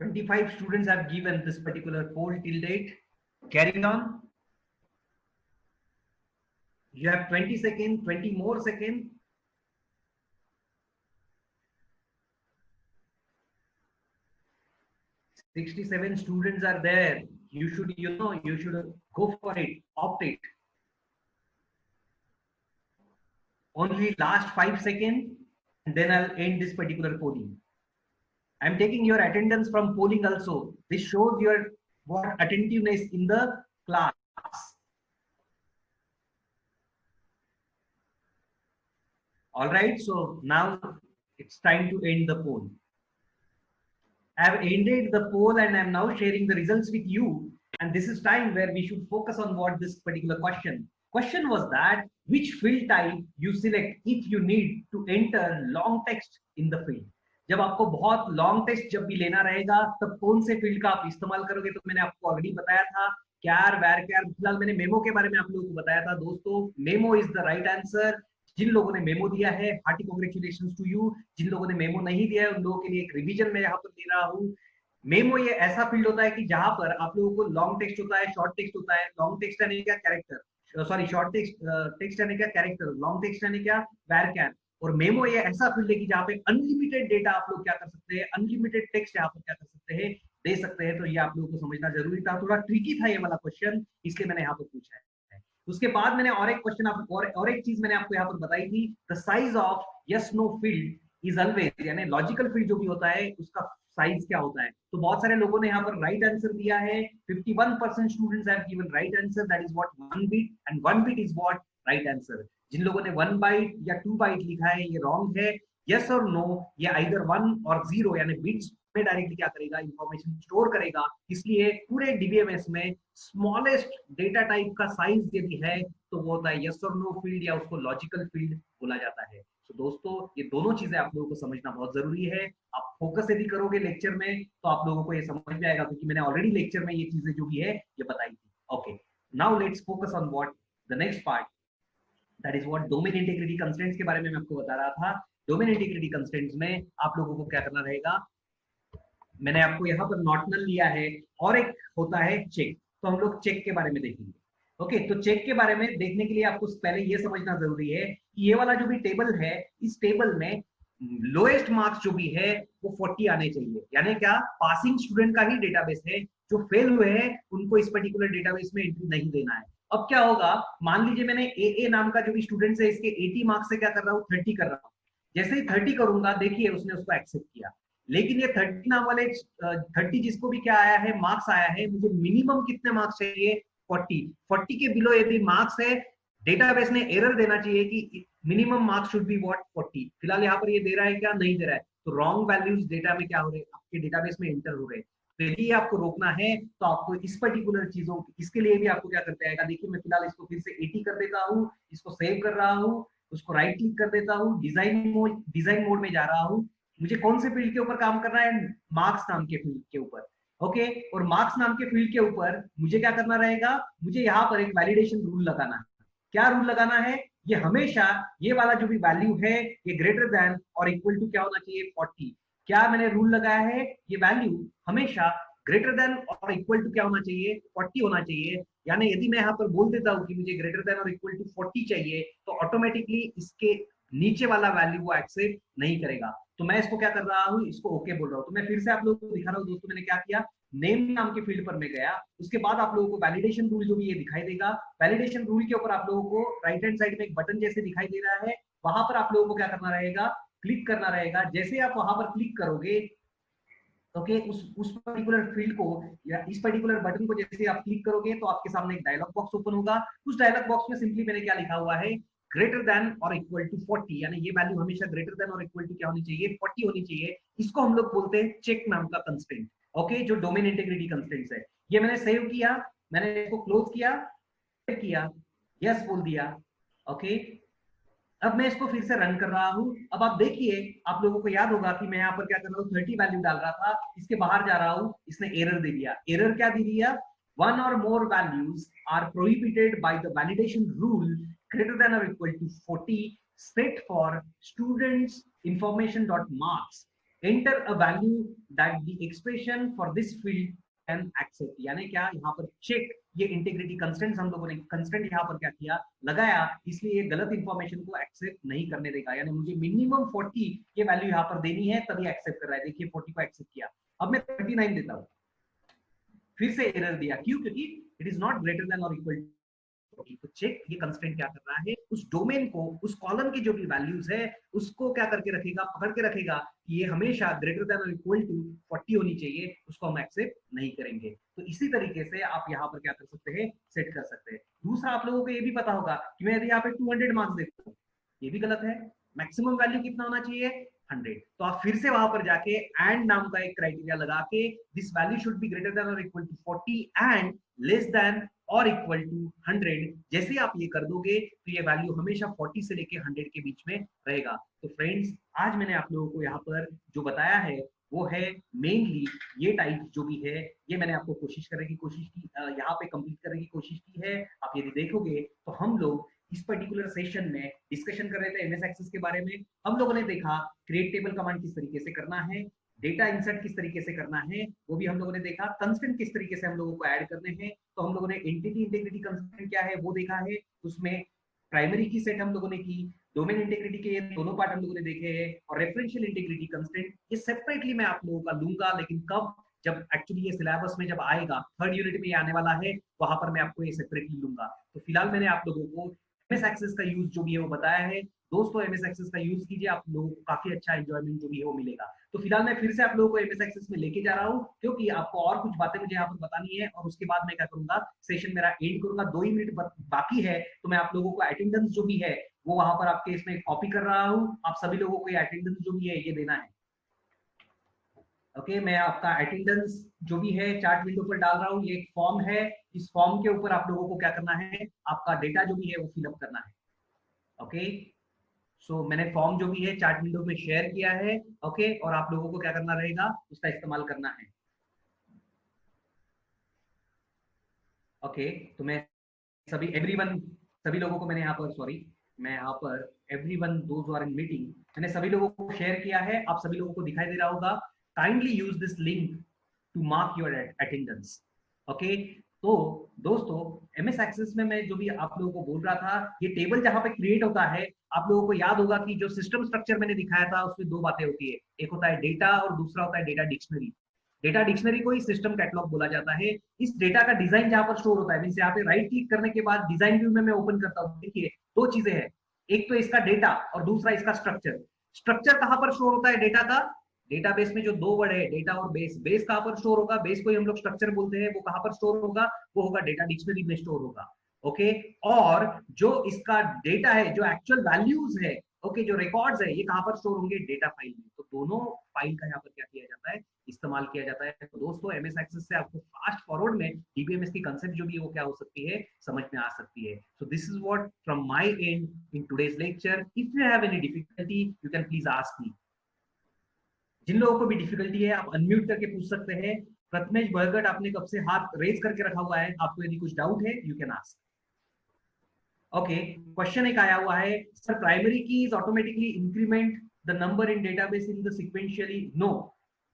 "25 students have given this particular poll till date. Carry on. You have 20 seconds, 20 more seconds. "67 students are there. You should, you should go for it, opt it. Only last 5 seconds, and then I'll end this particular polling. I'm taking your attendance from polling also. This shows your what attentiveness in the class. All right, so now it's time to end the poll. I have ended the poll and I'm now sharing the results with you. And this is time where we should focus on what this particular question. Question was that which field type you select if you need to enter long text in the field. जब आपको बहुत long text जब भी लेना रहेगा तब कौन से फील्ड का आप इस्तेमाल करोगे, तो मैंने आपको ऑलरेडी बताया था कैर वैर। फिलहाल मैंने मेमो के बारे में आप लोगों को बताया था। दोस्तों memo is the right answer. जिन लोगों ने मेमो दिया है हार्टी कांग्रेचुलेशंस टू यू। जिन लोगों ने मेमो नहीं दिया है उन लोगों के लिए एक रिवीजन मैं यहाँ पर दे रहा हूँ। मेमो ये ऐसा फील्ड होता है कि जहां पर आप लोगों को लॉन्ग टेक्स्ट होता है, शॉर्ट टेक्स्ट होता है। लॉन्ग टेक्स्ट यानी क्या, कैरेक्टर, सॉरी शॉर्ट टेक्स्ट यानी क्या, कैरेक्टर। लॉन्ग टेक्स्ट यानी क्या, वैर। और मेमो ये ऐसा फील्ड है कि जहाँ पे अनलिमिटेड डेटा आप लोग क्या कर सकते हैं, अनलिमिटेड टेक्स्ट यहाँ पर क्या कर सकते हैं, दे सकते हैं। तो ये आप लोगों को समझना जरूरी था। थोड़ा ट्रिकी था ये वाला क्वेश्चन, इसलिए मैंने यहाँ पर पूछा है। उसके बाद मैंने और एक क्वेश्चन और एक चीज मैंने आपको यहाँ पर बताई थी, the size of yes know field is always, यानी लॉजिकल फील्ड जो भी होता है उसका साइज क्या होता है। तो बहुत सारे लोगों ने यहाँ पर राइट आंसर दिया है। 51% students have given right answer, that is what 1 bit, and 1 bit is what right answer. जिन लोगों ने 1 बाइट या 2 बाइट लिखा है ये रॉन्ग है। यस और नो ये आइदर 1 और 0 यानी बिट्स में डायरेक्टली क्या करेगा, इंफॉर्मेशन स्टोर करेगा। इसलिए पूरे डीबीएमएस में स्मॉलेस्ट डेटा टाइप का साइज यदि है तो वो होता है यस और नो फील्ड, या उसको लॉजिकल फील्ड बोला जाता है। तो दोस्तों ये दोनों चीजें आप लोगों को समझना बहुत जरूरी है। आप फोकस यदि करोगे लेक्चर में तो आप लोगों को ये समझ में आएगा, क्योंकि मैंने ऑलरेडी लेक्चर में ये चीजें जो भी है ये बताई थी। Okay, now let's focus on what the next part, that is what domain integrity constraints के बारे में मैं आपको बता रहा था। डोमेन इंटीग्रिटी कंस्ट्रेंट्स में आप लोगों को क्या करना रहेगा, मैंने आपको यहाँ पर नॉट नल लिया है और एक होता है चेक। तो हम लोग चेक के बारे में देखेंगे। ओके, तो चेक के बारे में देखने के लिए आपको पहले ये समझना जरूरी है कि ये वाला जो भी टेबल है, इस टेबल में लोएस्ट मार्क्स जो भी है वो 40 आने चाहिए। यानी क्या, पासिंग स्टूडेंट का ही डेटाबेस है। जो फेल हुए हैं उनको इस पर्टिकुलर डेटाबेस में एंट्री नहीं देना है। अब क्या होगा, मान लीजिए मैंने ए नाम का जो भी स्टूडेंट है इसके 80 मार्क्स से क्या कर रहा हूँ, 30 कर रहा हूँ। जैसे ही 30 करूंगा, देखिए उसने उसको एक्सेप्ट किया। लेकिन ये 30 नाम वाले 30 जिसको भी क्या आया है, मार्क्स आया है, मुझे मिनिमम कितने मार्क्स चाहिए, 40 के बिलो यदि मार्क्स है, डेटाबेस ने एरर देना चाहिए कि minimum marks should be what 40। फिलहाल यहाँ पर ये दे रहा है क्या, नहीं दे रहा है। तो रॉन्ग वैल्यूज डेटा में क्या हो रहे हैं, आपके डेटाबेस में एंटर हो रहे हैं। तो यदि आपको रोकना है तो आपको इस पर्टिकुलर चीजों, इसके लिए भी आपको क्या करते आएगा, देखिए मैं फिलहाल इसको फिर से 80 कर देता हूँ, इसको सेव कर रहा हूँ। उसको राइट क्लिक कर देता हूँ, डिजाइन मोड में जा रहा हूँ। मुझे कौन से फील्ड के ऊपर काम करना है? मार्क्स नाम के फील्ड के ऊपर। ओके, और मार्क्स नाम के फील्ड के ऊपर मुझे क्या करना रहेगा? मुझे यहाँ पर एक वैलिडेशन रूल लगाना है। क्या रूल लगाना है? ये हमेशा ये वाला जो भी वैल्यू है ये ग्रेटर देन और इक्वल टू क्या होना चाहिए? 40। क्या मैंने रूल लगाया है? ये वैल्यू हमेशा ग्रेटर देन और इक्वल टू क्या होना चाहिए? 40 होना चाहिए। यानी यदि मैं यहाँ पर बोल देता हूँ कि मुझे ग्रेटर देन और इक्वल टू 40 चाहिए, तो ऑटोमेटिकली इसके नीचे वाला वैल्यू वो एक्सेप्ट नहीं करेगा। तो मैं इसको क्या कर रहा हूँ? इसको ओके बोल रहा हूँ। तो मैं फिर से आप लोगों को दिखा रहा हूँ दोस्तों, मैंने क्या किया? नेम नाम के फील्ड पर मैं गया, उसके बाद आप लोगों को वैलिडेशन रूल जो भी ये दिखाई देगा, वैलिडेशन रूल के ऊपर आप लोगों को राइट हैंड साइड में एक बटन जैसे दिखाई दे रहा है, वहां पर आप लोगों को क्या करना रहेगा? क्लिक करना रहेगा। जैसे आप वहां पर क्लिक करोगे, ओके, उस पर्टिकुलर फील्ड को या इस पर्टिकुलर बटन को जैसे आप क्लिक करोगे तो आपके सामने एक डायलॉग बॉक्स ओपन होगा। उस डायलॉग बॉक्स में सिंपली मैंने क्या लिखा हुआ है? ग्रेटर देन और इक्वल टू 40, यानी ये वैल्यू हमेशा ग्रेटर देन और इक्वल टू क्या होनी चाहिए? 40 होनी चाहिए। इसको हम लोग बोलते हैं चेक नाम का कंस्ट्रेंट। ओके, जो डोमेन इंटीग्रिटी कंस्ट्रेंट्स है। ये मैंने सेव किया, मैंने इसको क्लोज किया, यस बोल दिया। ओके, अब मैं इसको फिर से रन कर रहा हूं। अब आप देखिए, आप लोगों को याद होगा कि मैं यहाँ पर क्या कर रहा हूँ? 30 वैल्यू डाल रहा था, इसके बाहर जा रहा हूँ, इसने एरर दे दिया। एरर क्या दे दिया? वन और more values are prohibited by the validation rule greater than और equal to 40 set for students information dot marks. Enter a value that the expression for this field can accept. यानी क्या? यहाँ पर check, ये integrity constraints हम लोगों ने constraint यहाँ पर क्या किया? लगाया, इसलिए ये गलत इंफॉर्मेशन को एक्सेप्ट नहीं करने देगा। यानी मुझे मिनिमम 40 ये वैल्यू यहाँ पर देनी है, तभी एक्सेप्ट कर रहा है। देखिए 40 को एक्सेप्ट किया। अब मैं 39 देता हूँ, फिर से एरर दिया। क्यों? क्योंकि it is not greater than और इक्वल। तो चेक ये कंस्ट्रेंट क्या कर रहा है? उस डोमेन को, उस कॉलम की जो भी वैल्यूज है उसको क्या करके रखेगा? पकड़ के रखेगा कि ये हमेशा ग्रेटर देन और इक्वल टू 40 होनी चाहिए, उसको हम एक्सेप्ट नहीं करेंगे। तो इसी तरीके से आप यहाँ पर क्या कर सकते हैं? सेट कर सकते हैं। दूसरा, आप लोगों को ये भी पता होगा कि मैं यदि यहाँ पे 200 मार्क्स देता हूँ, ये भी गलत है। मैक्सिमम वैल्यू कितना होना चाहिए? 100। तो आप फिर से वहां पर जाके एंड नाम का एक क्राइटेरिया लगा के, this value should be greater than और equal to 40 and less than और इक्वल टू 100। जैसे आप ये कर दोगे तो ये वैल्यू हमेशा 40 से लेके 100 के बीच में रहेगा। तो फ्रेंड्स, आज मैंने आप लोगों को यहाँ पर जो बताया है वो है मेनली ये टाइप जो भी है, ये मैंने आपको कोशिश करने की कोशिश की, यहाँ पे कंप्लीट करने की कोशिश की है। आप यदि देखोगे तो हम लोग इस पर्टिकुलर सेशन में डिस्कशन कर रहे थे एमएस एक्सेस के बारे में। हम लोगों ने देखा क्रिएट टेबल कमांड किस तरीके से करना है, डेटा इंसर्ट किस तरीके से करना है वो भी हम लोगों ने देखा, कंस्ट्रेंट किस तरीके से हम लोगों को ऐड करने हैं। तो हम लोगों ने एंटिटी इंटीग्रिटी कंस्ट्रेंट क्या है वो देखा है, उसमें प्राइमरी की सेट हम लोगों ने की, डोमेन इंटीग्रिटी के दोनों पार्ट हम लोगों ने देखे हैं, और रेफरेंशियल इंटीग्रिटी कंस्ट्रेंट ये सेपरेटली मैं आप लोगों का लूंगा, लेकिन कब? जब एक्चुअली ये सिलेबस में जब आएगा, थर्ड यूनिट में आने वाला है, वहां पर मैं आपको ये सेपरेटली लूंगा। तो फिलहाल मैंने आप लोगों को एमएस एक्सेस का यूज जो भी है वो बताया है। दोस्तों एमएस एक्सेस का यूज कीजिए, आप लोगों को काफी अच्छा एंजॉयमेंट जो भी है वो मिलेगा। तो फिलहाल मैं फिर से आप लोगों को एमएस एक्सेस में लेके जा रहा हूँ, क्योंकि आपको और कुछ बातें मुझे यहाँ पर बतानी है, और उसके बाद मैं क्या करूंगा? सेशन मेरा एंड करूंगा। 2 ही मिनट बाकी है, तो मैं आप लोगों को अटेंडेंस जो भी है वो वहां पर आपके इसमें कॉपी कर रहा हूँ। आप सभी लोगों को ये अटेंडेंस जो भी है ये देना है। ओके, मैं आपका अटेंडेंस जो भी है चार्ट विंडो पर डाल रहा हूँ। ये एक फॉर्म है, इस फॉर्म के ऊपर आप लोगों को क्या करना है? आपका डेटा जो भी है वो फिलअप करना है। ओके, सो मैंने फॉर्म जो भी है चार्ट विंडो में शेयर किया है। ओके, और आप लोगों को क्या करना रहेगा? उसका इस्तेमाल करना है। ओके, तो मैं सभी लोगों को मैंने यहाँ पर, सॉरी, मैं यहाँ पर everyone those are in meeting, मैंने सभी लोगों को शेयर किया है। आप सभी लोगों को दिखाई दे रहा होगा। Kindly use this link to mark your attendance. Okay, तो दोस्तों एमएस एक्सेस में मैं जो भी आप लोगों को बोल रहा था, ये टेबल जहां पे क्रिएट होता है, आप लोगों को याद होगा कि जो सिस्टम स्ट्रक्चर मैंने दिखाया था उसमें 2 बातें होती है, एक होता है डेटा और दूसरा होता है डेटा डिक्शनरी। डेटा डिक्शनरी को ही सिस्टम कैटलॉग बोला जाता है। इस डेटा का डिजाइन जहां पर स्टोर होता है, मींस यहाँ पे राइट क्लिक करने के बाद डिजाइन व्यू में मैं ओपन करता हूँ। देखिए 2 चीजें हैं, एक तो इसका डेटा और दूसरा इसका स्ट्रक्चर। स्ट्रक्चर कहां पर स्टोर होता है डेटा का? डेटाबेस में जो 2 वर्ड है, डेटा और बेस। बेस कहां पर स्टोर होगा? बेस को ही हम लोग स्ट्रक्चर बोलते हैं। वो कहां पर स्टोर होगा? वो होगा डेटा डिक्शनरी में स्टोर होगा। ओके, और जो इसका डेटा है, जो एक्चुअल वैल्यूज है, ओके, जो रिकॉर्ड्स है ये कहाँ पर स्टोर होंगे? डेटा फाइल में। तो दोनों फाइल का यहाँ पर क्या किया जाता है? इस्तेमाल किया जाता है। तो दोस्तों एमएस एक्सेस से आपको फास्ट फॉरवर्ड में डीबीएमएस की कंसेप्ट जो भी है वो क्या हो सकती है, समझ में आ सकती है। So this is what from my end in today's lecture. If you have any difficulty you can please ask me. जिन लोगों को भी डिफिकल्टी है आप अनम्यूट करके पूछ सकते हैं। प्रथमेश बरगट, आपने कब से हाथ रेज करके रखा हुआ है, आपको यदि कुछ डाउट है you can ask. Okay, question एक आया हुआ है, sir primary key is automatically increment the number in database in the sequentially. No,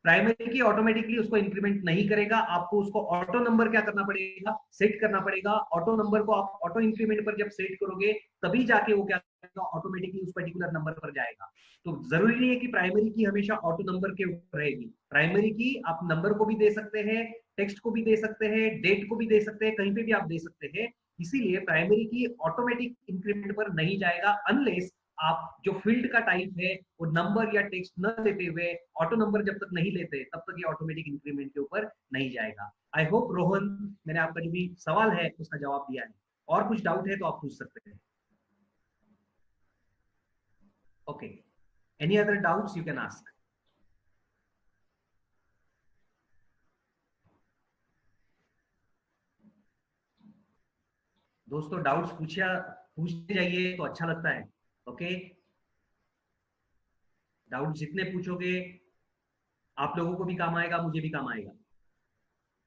primary key automatically उसको इंक्रीमेंट नहीं करेगा, आपको उसको ऑटो नंबर क्या करना पड़ेगा, सेट करना पड़ेगा। ऑटो नंबर को आप ऑटो इंक्रीमेंट पर जब सेट करोगे तभी जाके वो क्या करेगा, ऑटोमेटिकली उस पर्टिकुलर नंबर पर जाएगा। तो जरूरी नहीं है कि प्राइमरी की हमेशा ऑटो नंबर के ऊपर रहेगी। प्राइमरी की आप नंबर को भी दे सकते हैं, टेक्स्ट को भी दे सकते हैं, डेट को भी दे सकते हैं, कहीं पे भी आप दे सकते हैं। इसीलिए प्राइमरी की ऑटोमेटिक इंक्रीमेंट पर नहीं जाएगा अनलेस आप जो फील्ड का टाइप है वो नंबर या टेक्स्ट न लेते हुए, ऑटो नंबर जब तक नहीं लेते तब तक ये ऑटोमेटिक इंक्रीमेंट के ऊपर नहीं जाएगा। आई होप रोहन, मैंने आपका जो भी सवाल है उसका जवाब दिया है। और कुछ डाउट है तो आप पूछ सकते हैं। Okay, any other doubts you can ask. दोस्तों डाउट्स पूछते जाइए तो अच्छा लगता है। ओके, डाउट जितने पूछोगे आप लोगों को भी काम आएगा, मुझे भी काम आएगा।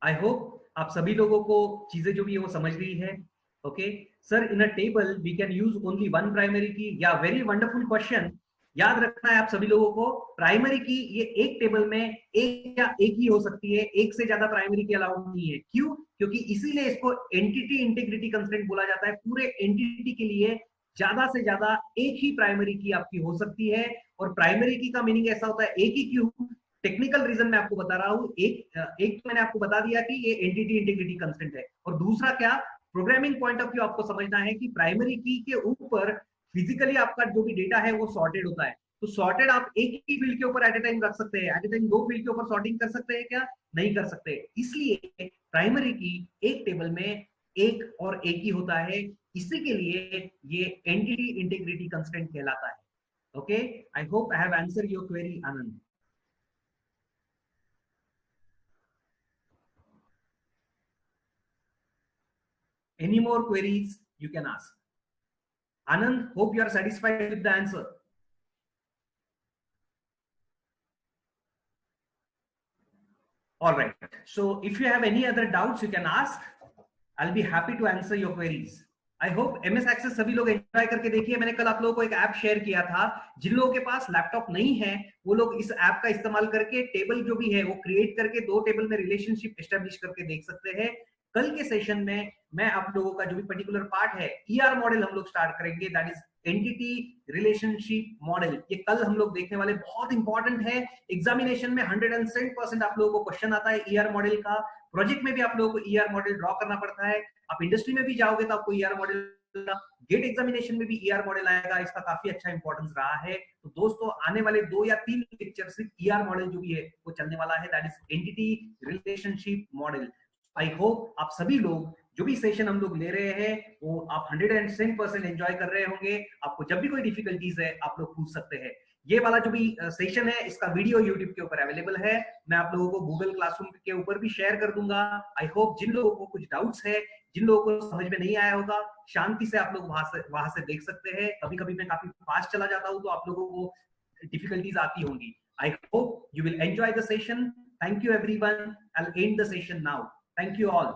आई होप आप सभी लोगों को चीजें जो भी है वो समझ गई है। Okay sir, in a table we can use only one primary key. या वेरी वंडरफुल क्वेश्चन। याद रखना है आप सभी लोगों को, प्राइमरी की ये एक टेबल में एक या एक ही हो सकती है, एक से ज्यादा प्राइमरी की अलाउड नहीं है। क्यों? क्योंकि इसीलिए इसको एंटिटी इंटीग्रिटी कंस्ट्रेंट बोला जाता है। पूरे एंटिटी के लिए ज्यादा से ज्यादा एक ही प्राइमरी की आपकी हो सकती है। और प्राइमरी की का मीनिंग ऐसा होता है, एक ही क्यों, टेक्निकल रीजन मैं आपको बता रहा हूं। एक तो मैंने आपको बता दिया कि ये एंटिटी इंटीग्रिटी कंस्ट्रेंट है, और दूसरा क्या, प्रोग्रामिंग पॉइंट ऑफ व्यू आपको समझना है कि प्राइमरी की के ऊपर फिजिकली आपका जो भी डेटा है वो सॉर्टेड होता है। तो सॉर्टेड आप एक ही फील्ड के ऊपर एट ए टाइम रख सकते हैं, एट ए टाइम दो फील्ड के ऊपर सॉर्टिंग कर सकते हैं क्या? नहीं कर सकते। इसलिए प्राइमरी की एक टेबल में एक और एक ही होता है। इसी के लिए ये एंटिटी इंटीग्रिटी कंस्ट्रेंट कहलाता है। Okay, I hope I have answer your query Anand. Any more queries you can ask. Anand, hope you are satisfied with the answer. All right. So if you have any other doubts, you can ask. I'll be happy to answer your queries. I hope MS Access सभी लोग enjoy करके देखिए। मैंने कल आप लोगों को एक ऐप शेयर किया था, जिन लोगों के पास लैपटॉप नहीं है वो लोग इस ऐप का इस्तेमाल करके टेबल जो भी है वो क्रिएट करके दो टेबल में रिलेशनशिप एस्टेब्लिश करके देख सकते हैं। कल के सेशन में मैं आप लोगों का जो भी पर्टिकुलर पार्ट है, ईआर मॉडल हम लोग स्टार्ट करेंगे, that is entity relationship model. ये कल हम लोग देखने वाले, बहुत इंपॉर्टेंट है। एग्जामिनेशन में 100% आप लोगों को क्वेश्चन आता है ईआर मॉडल का। प्रोजेक्ट में भी आप लोगों को ईआर मॉडल ड्रॉ करना पड़ता है। आप इंडस्ट्री में भी जाओगे तो आपको ईआर मॉडल का, गेट एग्जामिनेशन में भी ईआर मॉडल आएगा। इसका काफी अच्छा इंपॉर्टेंस रहा है। तो दोस्तों आने वाले 2 या 3 लेक्चर सिर्फ ईआर मॉडल जो भी है वो चलने वाला है, that is entity relationship model. I hope आप सभी लोग जो भी सेशन हम लोग ले रहे हैं वो आप 110% एंजॉय कर रहे होंगे। आपको जब भी कोई डिफिकल्टीज है आप लोग पूछ सकते हैं। ये वाला जो भी सेशन है इसका वीडियो यूट्यूब के ऊपर अवेलेबल है। मैं आप लोगों को गूगल क्लासरूम के ऊपर भी शेयर कर दूंगा। आई होप जिन लोगों को कुछ डाउट्स है, जिन लोगों को समझ में नहीं आया होगा, शांति से आप लोग वहां से देख सकते हैं। कभी कभी मैं काफी फास्ट चला जाता हूं तो आप लोगों को डिफिकल्टीज आती होंगी। आई hope you will enjoy the session. Thank you everyone. I will and the session now. Thank you all.